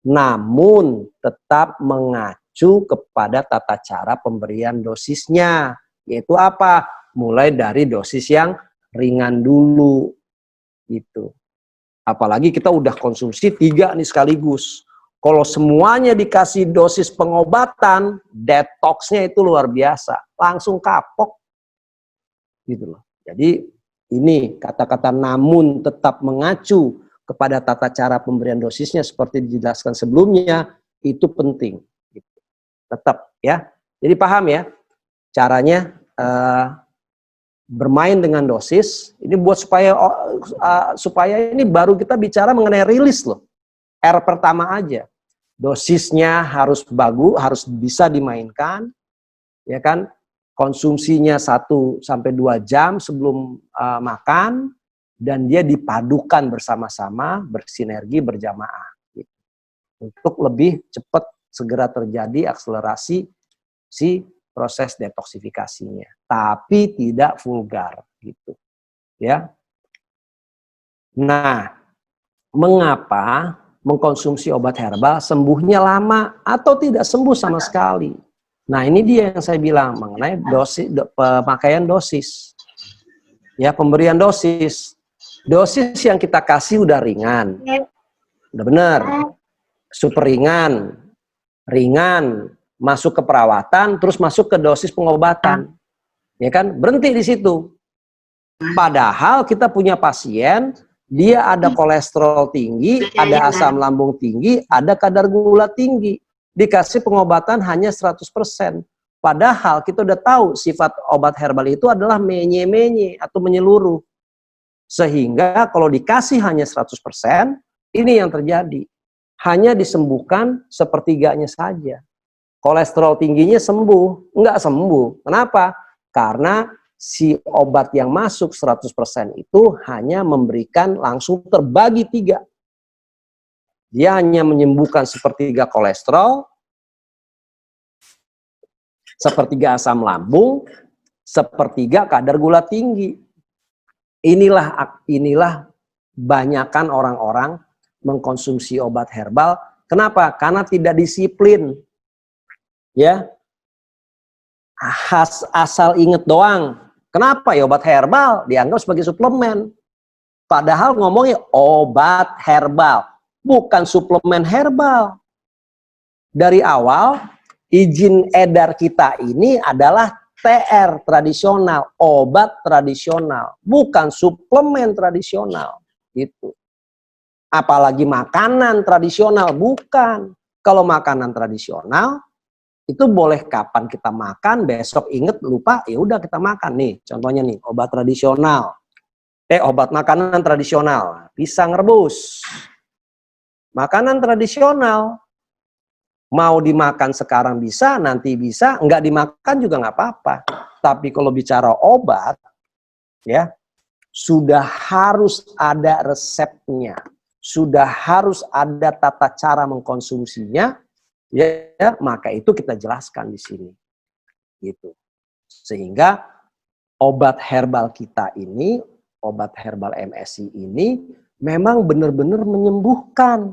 Namun tetap mengacu kepada tata cara pemberian dosisnya. Yaitu apa? Mulai dari dosis yang ringan dulu gitu. Apalagi kita udah konsumsi 3 nih sekaligus. Kalau semuanya dikasih dosis pengobatan, detoksnya itu luar biasa, langsung kapok gitu loh. Jadi ini kata-kata namun tetap mengacu kepada tata cara pemberian dosisnya seperti dijelaskan sebelumnya itu penting. Gitu. Tetap ya. Jadi paham ya caranya. Bermain dengan dosis ini buat supaya ini baru kita bicara mengenai rilis loh. R pertama aja. Dosisnya harus bagus, harus bisa dimainkan, ya kan? Konsumsinya 1-2 jam sebelum makan dan dia dipadukan bersama-sama, bersinergi, berjamaah. Gitu. Untuk lebih cepat segera terjadi akselerasi si proses detoksifikasinya, tapi tidak vulgar gitu ya. Nah, mengapa mengkonsumsi obat herbal sembuhnya lama atau tidak sembuh sama sekali? Nah, ini dia yang saya bilang mengenai pemakaian dosis. Ya, pemberian dosis. Dosis yang kita kasih udah ringan. Udah benar. Super ringan. Masuk ke perawatan, terus masuk ke dosis pengobatan, ya kan? Berhenti di situ. Padahal kita punya pasien, dia ada kolesterol tinggi, ada asam lambung tinggi, ada kadar gula tinggi. Dikasih pengobatan hanya 100%. Padahal kita udah tahu sifat obat herbal itu adalah menye-menye atau menyeluruh. Sehingga kalau dikasih hanya 100%, ini yang terjadi. Hanya disembuhkan sepertiganya saja. Kolesterol tingginya sembuh, enggak sembuh. Kenapa? Karena si obat yang masuk 100% itu hanya memberikan langsung terbagi 3. Dia hanya menyembuhkan sepertiga kolesterol, sepertiga asam lambung, sepertiga kadar gula tinggi. Inilah banyakan orang-orang mengkonsumsi obat herbal. Kenapa? Karena tidak disiplin. Ya, asal inget doang. Kenapa ya obat herbal dianggap sebagai suplemen? Padahal ngomongnya obat herbal, bukan suplemen herbal. Dari awal izin edar kita ini adalah TR tradisional, obat tradisional, bukan suplemen tradisional. Gitu. Apalagi makanan tradisional, bukan. Kalau makanan tradisional itu boleh kapan kita makan, besok inget lupa, ya udah kita makan nih. Contohnya nih, obat tradisional. Obat makanan tradisional, pisang rebus. Makanan tradisional, mau dimakan sekarang bisa, nanti bisa, nggak dimakan juga nggak apa-apa. Tapi kalau bicara obat, ya sudah harus ada resepnya, sudah harus ada tata cara mengkonsumsinya. Ya, maka itu kita jelaskan di sini, gitu. Sehingga obat herbal kita ini, obat herbal MSI ini, memang benar-benar menyembuhkan,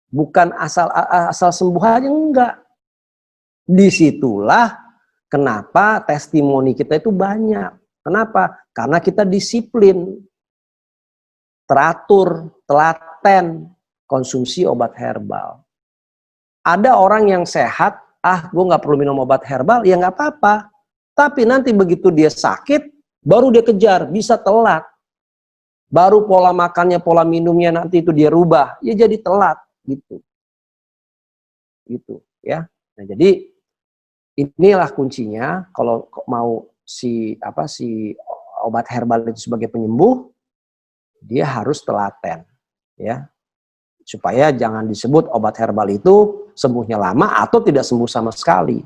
bukan asal sembuh aja, enggak. Disitulah kenapa testimoni kita itu banyak. Kenapa? Karena kita disiplin, teratur, telaten konsumsi obat herbal. Ada orang yang sehat, gue nggak perlu minum obat herbal, ya nggak apa-apa. Tapi nanti begitu dia sakit, baru dia kejar, bisa telat. Baru pola makannya, pola minumnya nanti itu dia rubah, ya jadi telat gitu. Gitu ya. Nah, jadi inilah kuncinya kalau mau si obat herbal itu sebagai penyembuh, dia harus telaten ya. Supaya jangan disebut obat herbal itu sembuhnya lama atau tidak sembuh sama sekali.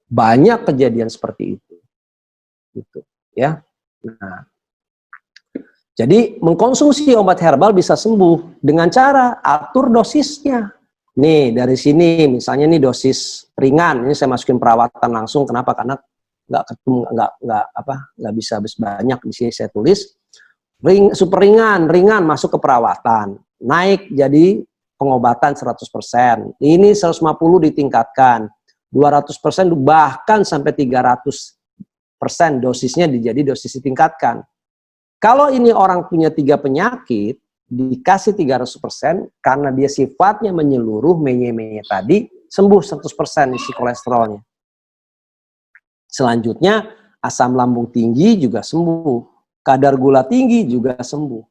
Banyak kejadian seperti itu. Gitu ya. Nah, jadi mengkonsumsi obat herbal bisa sembuh dengan cara atur dosisnya. Nih dari sini misalnya nih dosis ringan, ini saya masukin perawatan langsung. Kenapa? Karena nggak bisa habis banyak. Di sini saya tulis super ringan masuk ke perawatan, naik jadi pengobatan 100%. Ini 150 ditingkatkan, 200% bahkan sampai 300% dosisnya jadi dosis ditingkatkan. Kalau ini orang punya 3 penyakit, dikasih 300% karena dia sifatnya menyeluruh, menye tadi, sembuh 100% isi kolesterolnya. Selanjutnya, asam lambung tinggi juga sembuh. Kadar gula tinggi juga sembuh.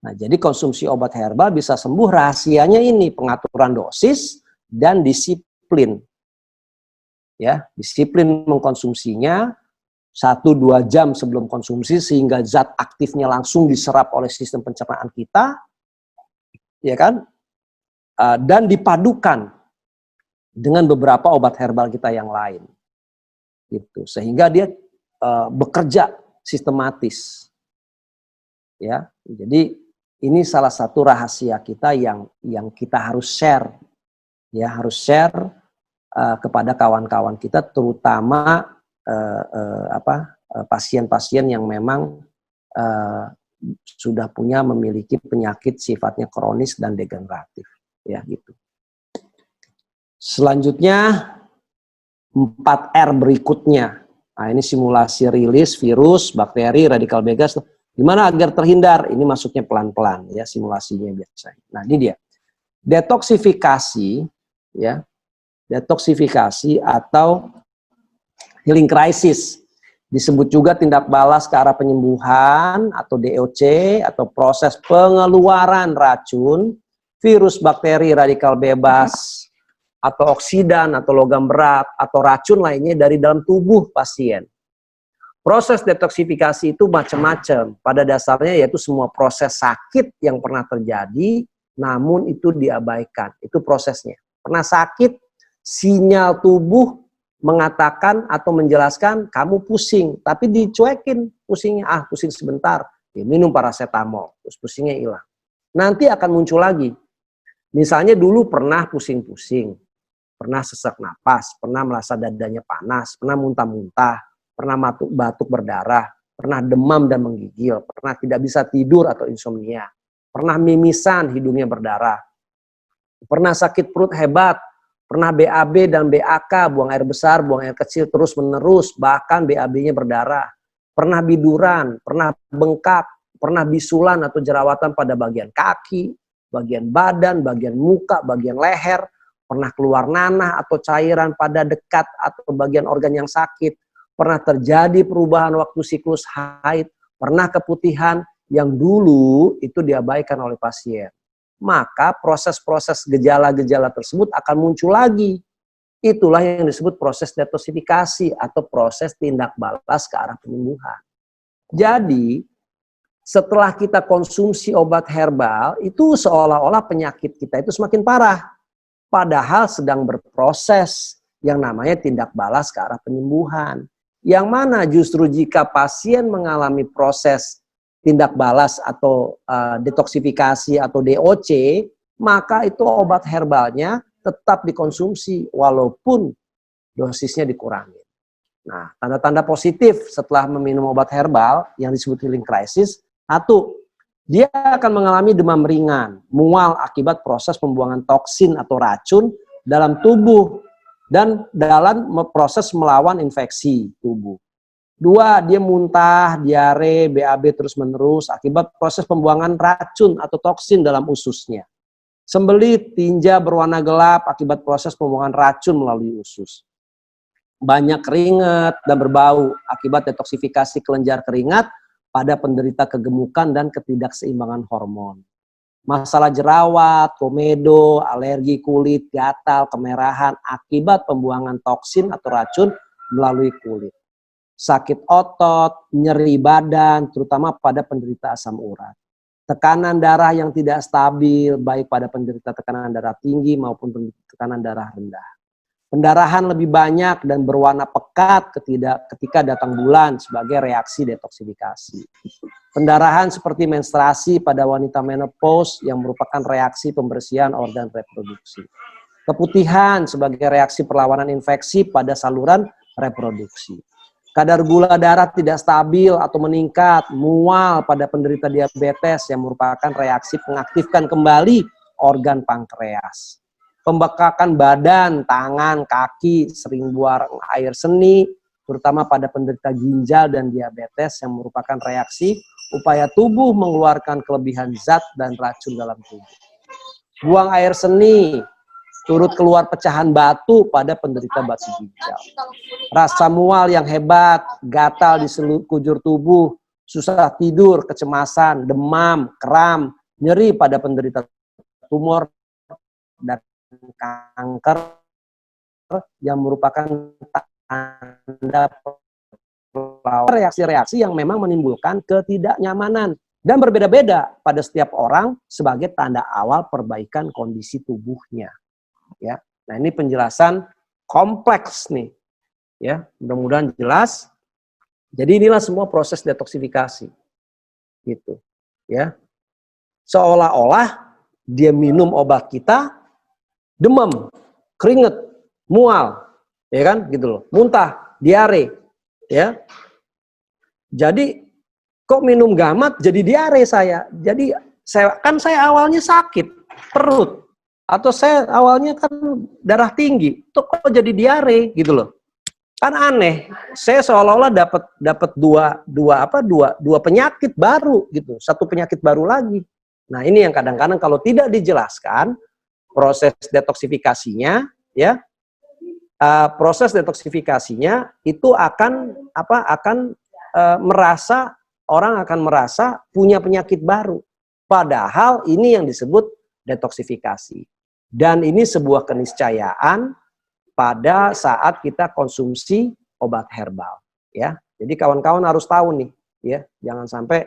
Nah, jadi konsumsi obat herbal bisa sembuh, rahasianya ini pengaturan dosis dan disiplin. Ya, disiplin mengkonsumsinya 1-2 jam sebelum konsumsi sehingga zat aktifnya langsung diserap oleh sistem pencernaan kita, ya kan? Dan dipadukan dengan beberapa obat herbal kita yang lain, gitu. Sehingga dia bekerja sistematis, ya. Jadi ini salah satu rahasia kita yang kita harus share, ya, harus share kepada kawan-kawan kita, terutama pasien-pasien yang memang sudah memiliki penyakit sifatnya kronis dan degeneratif, ya gitu. Selanjutnya 4R berikutnya. Nah, ini simulasi rilis virus, bakteri, radikal bebas. Gimana agar terhindar? Ini masuknya pelan-pelan ya simulasinya biasanya. Nah, ini dia. Detoksifikasi ya. Detoksifikasi atau healing crisis. Disebut juga tindak balas ke arah penyembuhan atau DOC atau proses pengeluaran racun, virus, bakteri, radikal bebas, atau oksidan atau logam berat atau racun lainnya dari dalam tubuh pasien. Proses detoksifikasi itu macam-macam. Pada dasarnya yaitu semua proses sakit yang pernah terjadi namun itu diabaikan. Itu prosesnya. Pernah sakit, sinyal tubuh mengatakan atau menjelaskan kamu pusing, tapi dicuekin pusingnya, pusing sebentar, ya, minum paracetamol, terus pusingnya hilang. Nanti akan muncul lagi. Misalnya dulu pernah pusing-pusing, pernah sesak napas, pernah merasa dadanya panas, pernah muntah-muntah, pernah batuk berdarah, pernah demam dan menggigil, pernah tidak bisa tidur atau insomnia, pernah mimisan, hidungnya berdarah, pernah sakit perut hebat, pernah BAB dan BAK, buang air besar, buang air kecil terus menerus, bahkan BAB-nya berdarah, pernah biduran, pernah bengkak, pernah bisulan atau jerawatan pada bagian kaki, bagian badan, bagian muka, bagian leher, pernah keluar nanah atau cairan pada dekat atau bagian organ yang sakit, pernah terjadi perubahan waktu siklus haid, pernah keputihan yang dulu itu diabaikan oleh pasien. Maka proses-proses gejala-gejala tersebut akan muncul lagi. Itulah yang disebut proses detoksifikasi atau proses tindak balas ke arah penyembuhan. Jadi, setelah kita konsumsi obat herbal, itu seolah-olah penyakit kita itu semakin parah. Padahal sedang berproses yang namanya tindak balas ke arah penyembuhan. Yang mana justru jika pasien mengalami proses tindak balas atau detoksifikasi atau DOC, maka itu obat herbalnya tetap dikonsumsi walaupun dosisnya dikurangi. Nah, tanda-tanda positif setelah meminum obat herbal yang disebut healing crisis, 1, dia akan mengalami demam ringan, mual akibat proses pembuangan toksin atau racun dalam tubuh dan dalam proses melawan infeksi tubuh. 2, dia muntah, diare, BAB terus-menerus akibat proses pembuangan racun atau toksin dalam ususnya. Sembelit, tinja berwarna gelap akibat proses pembuangan racun melalui usus. banyak keringat dan berbau akibat detoksifikasi kelenjar keringat pada penderita kegemukan dan ketidakseimbangan hormon. Masalah jerawat, komedo, alergi kulit, gatal, kemerahan akibat pembuangan toksin atau racun melalui kulit. Sakit otot, nyeri badan, terutama pada penderita asam urat. Tekanan darah yang tidak stabil, baik pada penderita tekanan darah tinggi maupun tekanan darah rendah. Pendarahan lebih banyak dan berwarna pekat ketika datang bulan sebagai reaksi detoksifikasi. Pendarahan seperti menstruasi pada wanita menopause yang merupakan reaksi pembersihan organ reproduksi. Keputihan sebagai reaksi perlawanan infeksi pada saluran reproduksi. Kadar gula darah tidak stabil atau meningkat, mual pada penderita diabetes yang merupakan reaksi mengaktifkan kembali organ pankreas. Pembekakan badan, tangan, kaki, sering buang air seni, terutama pada penderita ginjal dan diabetes yang merupakan reaksi upaya tubuh mengeluarkan kelebihan zat dan racun dalam tubuh. Buang air seni, turut keluar pecahan batu pada penderita batu ginjal. Rasa mual yang hebat, gatal di seluruh kujur tubuh, susah tidur, kecemasan, demam, kram, nyeri pada penderita tumor dan kanker yang merupakan tanda reaksi-reaksi yang memang menimbulkan ketidaknyamanan dan berbeda-beda pada setiap orang sebagai tanda awal perbaikan kondisi tubuhnya. Ya, nah ini penjelasan kompleks nih, ya mudah-mudahan jelas. Jadi inilah semua proses detoksifikasi, gitu, ya. Seolah-olah dia minum obat kita, demam, keringet, mual, ya kan, gitu loh, muntah, diare, ya. Jadi kok minum gamat jadi diare saya. Jadi saya awalnya sakit perut, atau saya awalnya kan darah tinggi, kok jadi diare, gitu loh. Kan aneh. Saya seolah-olah dapat dua penyakit baru gitu, satu penyakit baru lagi. Nah ini yang kadang-kadang kalau tidak dijelaskan proses detoksifikasinya, ya, proses detoksifikasinya itu akan orang akan merasa punya penyakit baru. Padahal ini yang disebut detoksifikasi. Dan ini sebuah keniscayaan pada saat kita konsumsi obat herbal, ya. Jadi kawan-kawan harus tahu nih, ya, jangan sampai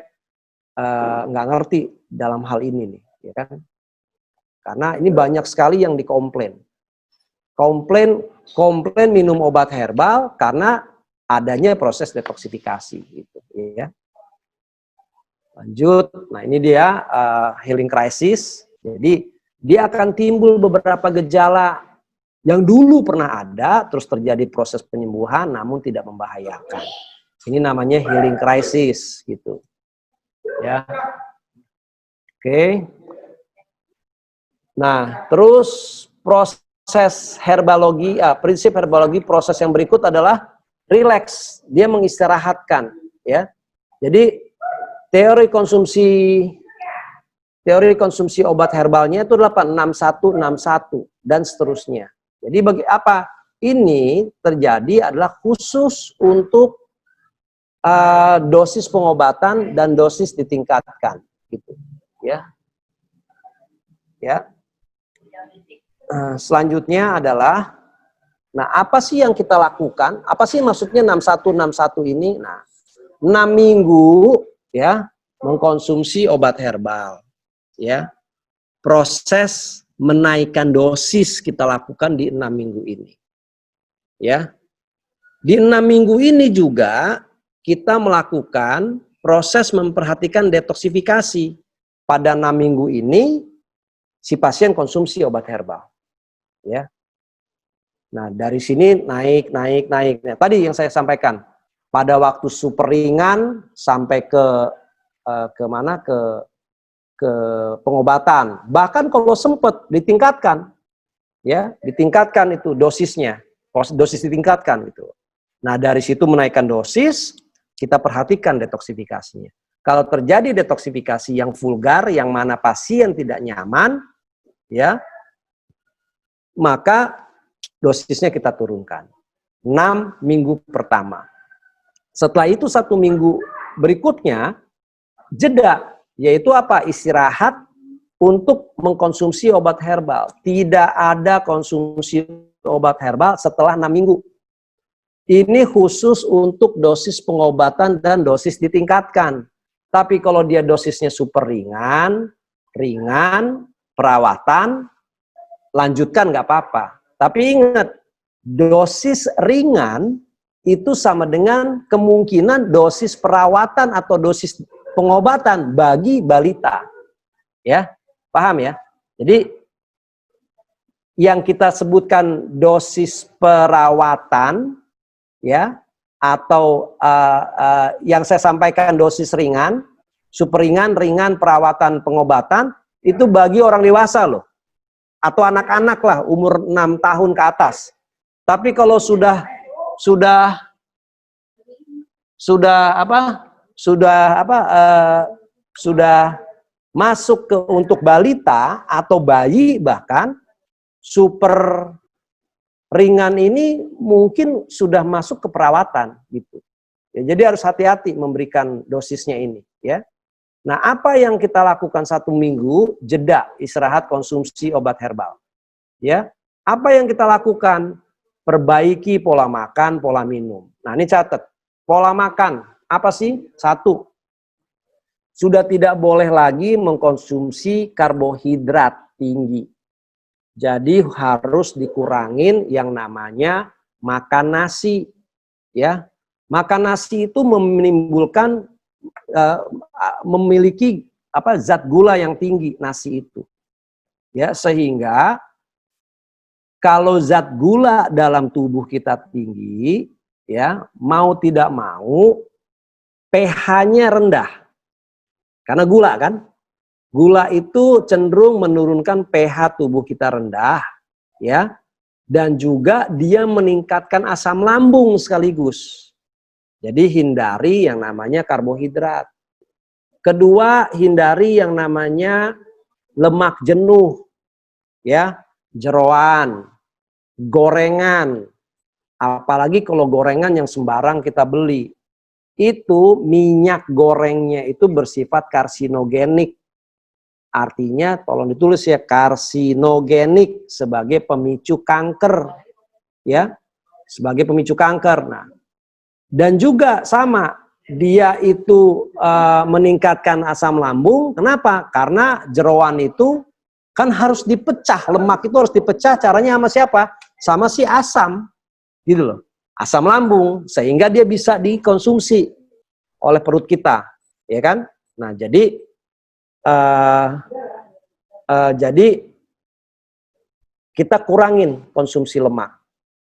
nggak ngerti dalam hal ini nih, ya kan? Karena ini banyak sekali yang dikomplain. Komplain minum obat herbal karena adanya proses detoksifikasi gitu, ya. Lanjut. Nah, ini dia healing crisis. Jadi dia akan timbul beberapa gejala yang dulu pernah ada, terus terjadi proses penyembuhan namun tidak membahayakan. Ini namanya healing crisis gitu. Ya. Oke. Nah, terus proses herbalogi, prinsip herbalogi, proses yang berikut adalah relax, dia mengistirahatkan, ya. Jadi teori konsumsi obat herbalnya itu adalah 6161 dan seterusnya. Jadi bagi apa ini terjadi adalah khusus untuk dosis pengobatan dan dosis ditingkatkan, gitu, ya. Ya. Selanjutnya adalah, nah apa sih yang kita lakukan? Apa sih maksudnya 6161 ini? Nah, 6 minggu ya mengkonsumsi obat herbal, ya. Proses menaikkan dosis kita lakukan di 6 minggu ini. Ya. Di 6 minggu ini juga kita melakukan proses memperhatikan detoksifikasi. Pada 6 minggu ini si pasien konsumsi obat herbal. Ya. Nah, dari sini naik. Nah, tadi yang saya sampaikan, pada waktu super ringan sampai ke pengobatan. Bahkan kalau sempat ditingkatkan, ya, ditingkatkan itu dosisnya, dosis ditingkatkan gitu. Nah, dari situ menaikkan dosis, kita perhatikan detoksifikasinya. Kalau terjadi detoksifikasi yang vulgar, yang mana pasien tidak nyaman, ya, maka dosisnya kita turunkan. 6 minggu pertama. Setelah itu 1 minggu berikutnya jeda, yaitu apa? Istirahat untuk mengkonsumsi obat herbal. Tidak ada konsumsi obat herbal setelah 6 minggu. Ini khusus untuk dosis pengobatan dan dosis ditingkatkan. Tapi kalau dia dosisnya super ringan, perawatan, lanjutkan nggak apa-apa. Tapi ingat, dosis ringan itu sama dengan kemungkinan dosis perawatan atau dosis pengobatan bagi balita. Ya, paham ya? Jadi yang kita sebutkan dosis perawatan, ya, atau yang saya sampaikan dosis ringan, super ringan, perawatan, pengobatan, itu bagi orang dewasa loh. Atau anak-anak lah, umur 6 tahun ke atas. Tapi kalau sudah masuk ke untuk balita atau bayi, bahkan super ringan ini mungkin sudah masuk ke perawatan gitu. Ya, jadi harus hati-hati memberikan dosisnya ini, ya. Nah, apa yang kita lakukan 1 minggu? Jeda, istirahat, konsumsi obat herbal. Ya, apa yang kita lakukan? Perbaiki pola makan, pola minum. Nah, ini catat. Pola makan, apa sih? 1, sudah tidak boleh lagi mengkonsumsi karbohidrat tinggi. Jadi harus dikurangin yang namanya makan nasi. Ya, makan nasi itu menimbulkan memiliki zat gula yang tinggi nasi itu. Ya, sehingga kalau zat gula dalam tubuh kita tinggi, ya, mau tidak mau pH-nya rendah. Karena gula kan? Gula itu cenderung menurunkan pH tubuh kita rendah, ya. Dan juga dia meningkatkan asam lambung sekaligus. Jadi hindari yang namanya karbohidrat. Kedua, hindari yang namanya lemak jenuh, ya, jeroan, gorengan. Apalagi kalau gorengan yang sembarang kita beli. Itu minyak gorengnya itu bersifat karsinogenik. Artinya tolong ditulis ya, karsinogenik sebagai pemicu kanker. Ya, sebagai pemicu kanker. Nah, dan juga sama, dia itu meningkatkan asam lambung. Kenapa? Karena jeroan itu kan harus dipecah, lemak itu harus dipecah, caranya sama siapa? Sama si asam, gitu loh. Asam lambung, sehingga dia bisa dikonsumsi oleh perut kita, ya kan? Nah, jadi kita kurangin konsumsi lemak,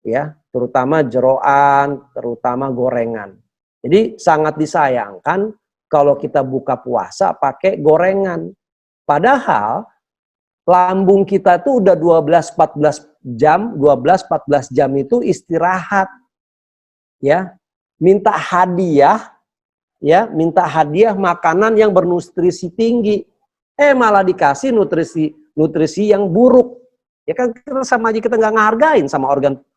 ya, terutama jeroan, terutama gorengan. Jadi sangat disayangkan kalau kita buka puasa pakai gorengan. Padahal lambung kita tuh udah 12-14 jam, 12-14 jam itu istirahat. Ya, minta hadiah, ya, minta hadiah makanan yang bernutrisi tinggi. Malah dikasih nutrisi yang buruk. Ya kan, kita sama aja kita nggak ngehargain sama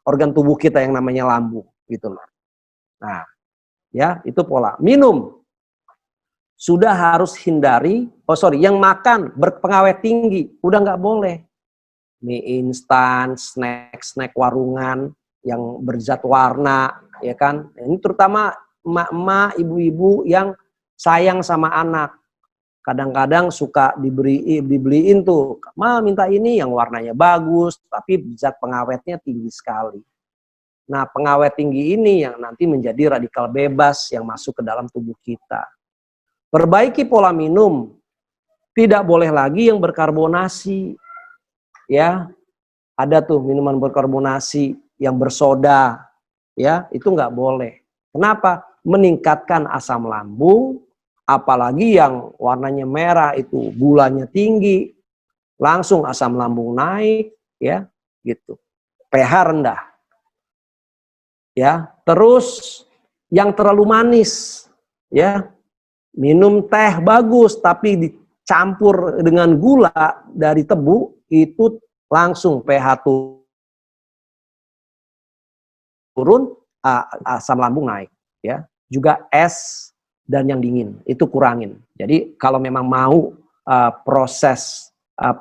organ tubuh kita yang namanya lambung, gitu loh. Nah, ya, itu pola. Minum. Sudah harus hindari, yang makan berpengawet tinggi, udah nggak boleh. Mie instan, snack warungan yang berzat warna, ya kan. Ini terutama emak-emak, ibu-ibu yang sayang sama anak. Kadang-kadang suka dibeliin tuh, "Ma, minta ini yang warnanya bagus, tapi zat pengawetnya tinggi sekali." Nah, pengawet tinggi ini yang nanti menjadi radikal bebas yang masuk ke dalam tubuh kita. Perbaiki pola minum. Tidak boleh lagi yang berkarbonasi. Ya, ada tuh minuman berkarbonasi yang bersoda. Ya, itu nggak boleh. Kenapa? Meningkatkan asam lambung, apalagi yang warnanya merah itu gulanya tinggi, langsung asam lambung naik, ya, gitu. pH rendah. Ya, terus yang terlalu manis, ya, minum teh bagus tapi dicampur dengan gula dari tebu, itu langsung pH tubuh turun, asam lambung naik, ya. Juga es dan yang dingin itu kurangin. Jadi kalau memang mau proses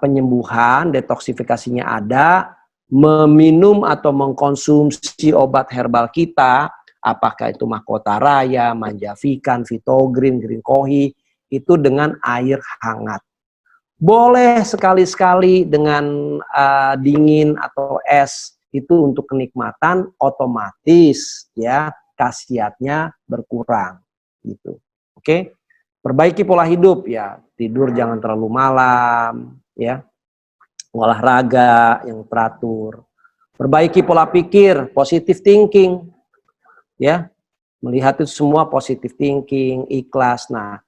penyembuhan, detoksifikasinya ada, meminum atau mengkonsumsi obat herbal kita, apakah itu Mahkota Raya, Manjavikan, Vitogreen, Green Kohi, itu dengan air hangat. Boleh sekali-sekali dengan dingin atau es, itu untuk kenikmatan, otomatis ya khasiatnya berkurang gitu. Oke. Perbaiki pola hidup ya, tidur jangan terlalu malam ya. Olahraga yang teratur. Perbaiki pola pikir, positive thinking ya. Melihat itu semua positive thinking, ikhlas. Nah,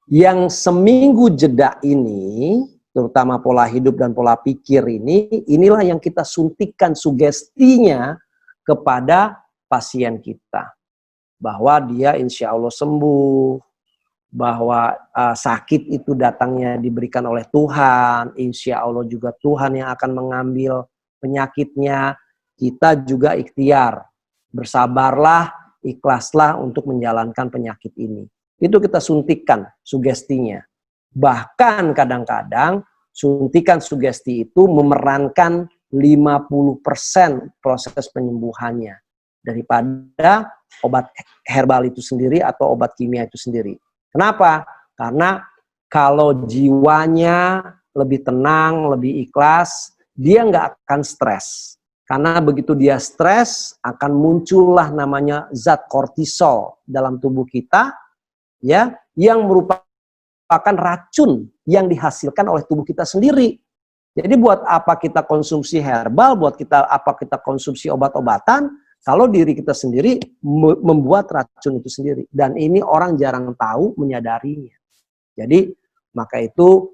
yang seminggu jeda ini, terutama pola hidup dan pola pikir ini, inilah yang kita suntikan sugestinya kepada pasien kita. Bahwa dia insya Allah sembuh, bahwa sakit itu datangnya diberikan oleh Tuhan, insya Allah juga Tuhan yang akan mengambil penyakitnya, kita juga ikhtiar, bersabarlah, ikhlaslah untuk menjalankan penyakit ini. Itu kita suntikan sugestinya. Bahkan kadang-kadang suntikan sugesti itu memerankan 50% proses penyembuhannya daripada obat herbal itu sendiri atau obat kimia itu sendiri. Kenapa? Karena kalau jiwanya lebih tenang, lebih ikhlas, dia nggak akan stres. Karena begitu dia stres, akan muncullah namanya zat kortisol dalam tubuh kita, ya, yang merupakan racun yang dihasilkan oleh tubuh kita sendiri. Jadi buat apa kita konsumsi herbal, buat apa kita konsumsi obat-obatan, kalau diri kita sendiri membuat racun itu sendiri. Dan ini orang jarang tahu, menyadarinya. Jadi maka itu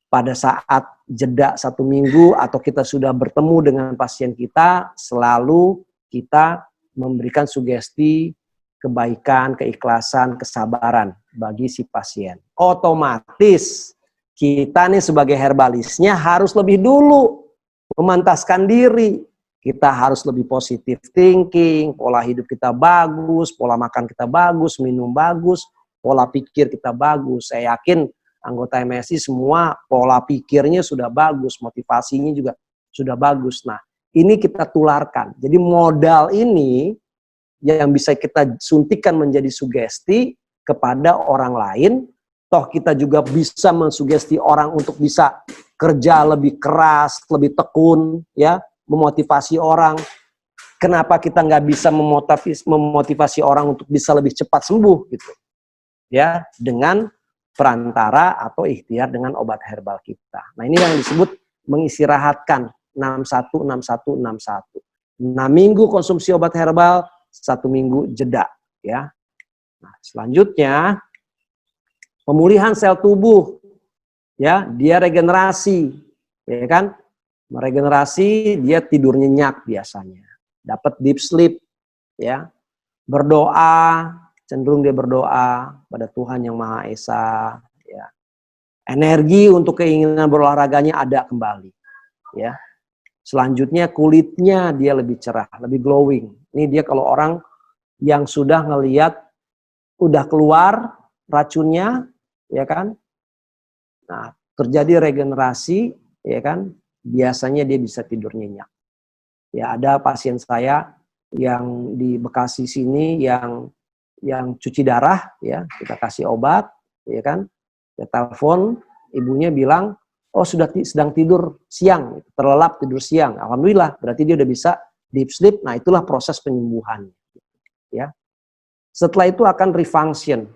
pada saat jeda 1 minggu atau kita sudah bertemu dengan pasien kita, selalu kita memberikan sugesti kebaikan, keikhlasan, kesabaran bagi si pasien. Otomatis kita nih sebagai herbalisnya harus lebih dulu memantaskan diri. Kita harus lebih positif thinking, pola hidup kita bagus, pola makan kita bagus, minum bagus, pola pikir kita bagus. Saya yakin anggota MSI semua pola pikirnya sudah bagus, motivasinya juga sudah bagus. Nah, ini kita tularkan. Jadi modal ini yang bisa kita suntikan menjadi sugesti kepada orang lain, toh kita juga bisa mensugesti orang untuk bisa kerja lebih keras, lebih tekun, ya, memotivasi orang. Kenapa kita nggak bisa memotivasi orang untuk bisa lebih cepat sembuh gitu, ya, dengan perantara atau ikhtiar dengan obat herbal kita. Nah, ini yang disebut mengistirahatkan 616161. 6 minggu konsumsi obat herbal, 1 minggu jeda, ya. Nah, selanjutnya pemulihan sel tubuh, ya, dia regenerasi, ya kan? Meregenerasi, dia tidur nyenyak biasanya, dapat deep sleep, ya. Berdoa, cenderung dia berdoa pada Tuhan yang Maha Esa, ya. Energi untuk keinginan berolahraganya ada kembali, ya. Selanjutnya kulitnya dia lebih cerah, lebih glowing. Ini dia kalau orang yang sudah ngelihat udah keluar racunnya, ya kan. Nah, terjadi regenerasi, ya kan. Biasanya dia bisa tidur nyenyak. Ya, ada pasien saya yang di Bekasi sini yang cuci darah, ya, kita kasih obat, ya kan. Ya, telepon, ibunya bilang, oh sudah sedang tidur siang, terlelap tidur siang. Alhamdulillah, berarti dia udah bisa deep sleep. Nah, itulah proses penyembuhan, ya. Setelah itu akan refunction,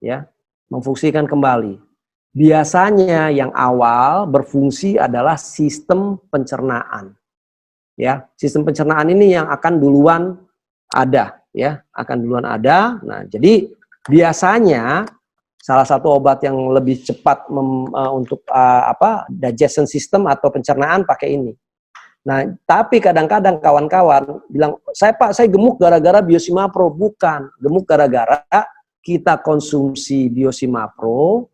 ya, memfungsikan kembali. Biasanya yang awal berfungsi adalah sistem pencernaan. Ya, sistem pencernaan ini yang akan duluan ada, ya, akan duluan ada. Nah, jadi biasanya salah satu obat yang lebih cepat untuk digestion system atau pencernaan pakai ini. Nah, tapi kadang-kadang kawan-kawan bilang, saya gemuk gara-gara Biosimapro. Bukan, gemuk gara-gara kita konsumsi Biosimapro,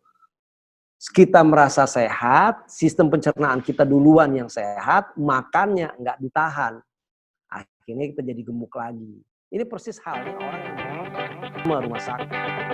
kita merasa sehat, sistem pencernaan kita duluan yang sehat, makannya nggak ditahan. Akhirnya kita jadi gemuk lagi. Ini persis halnya orang yang rumah sakit.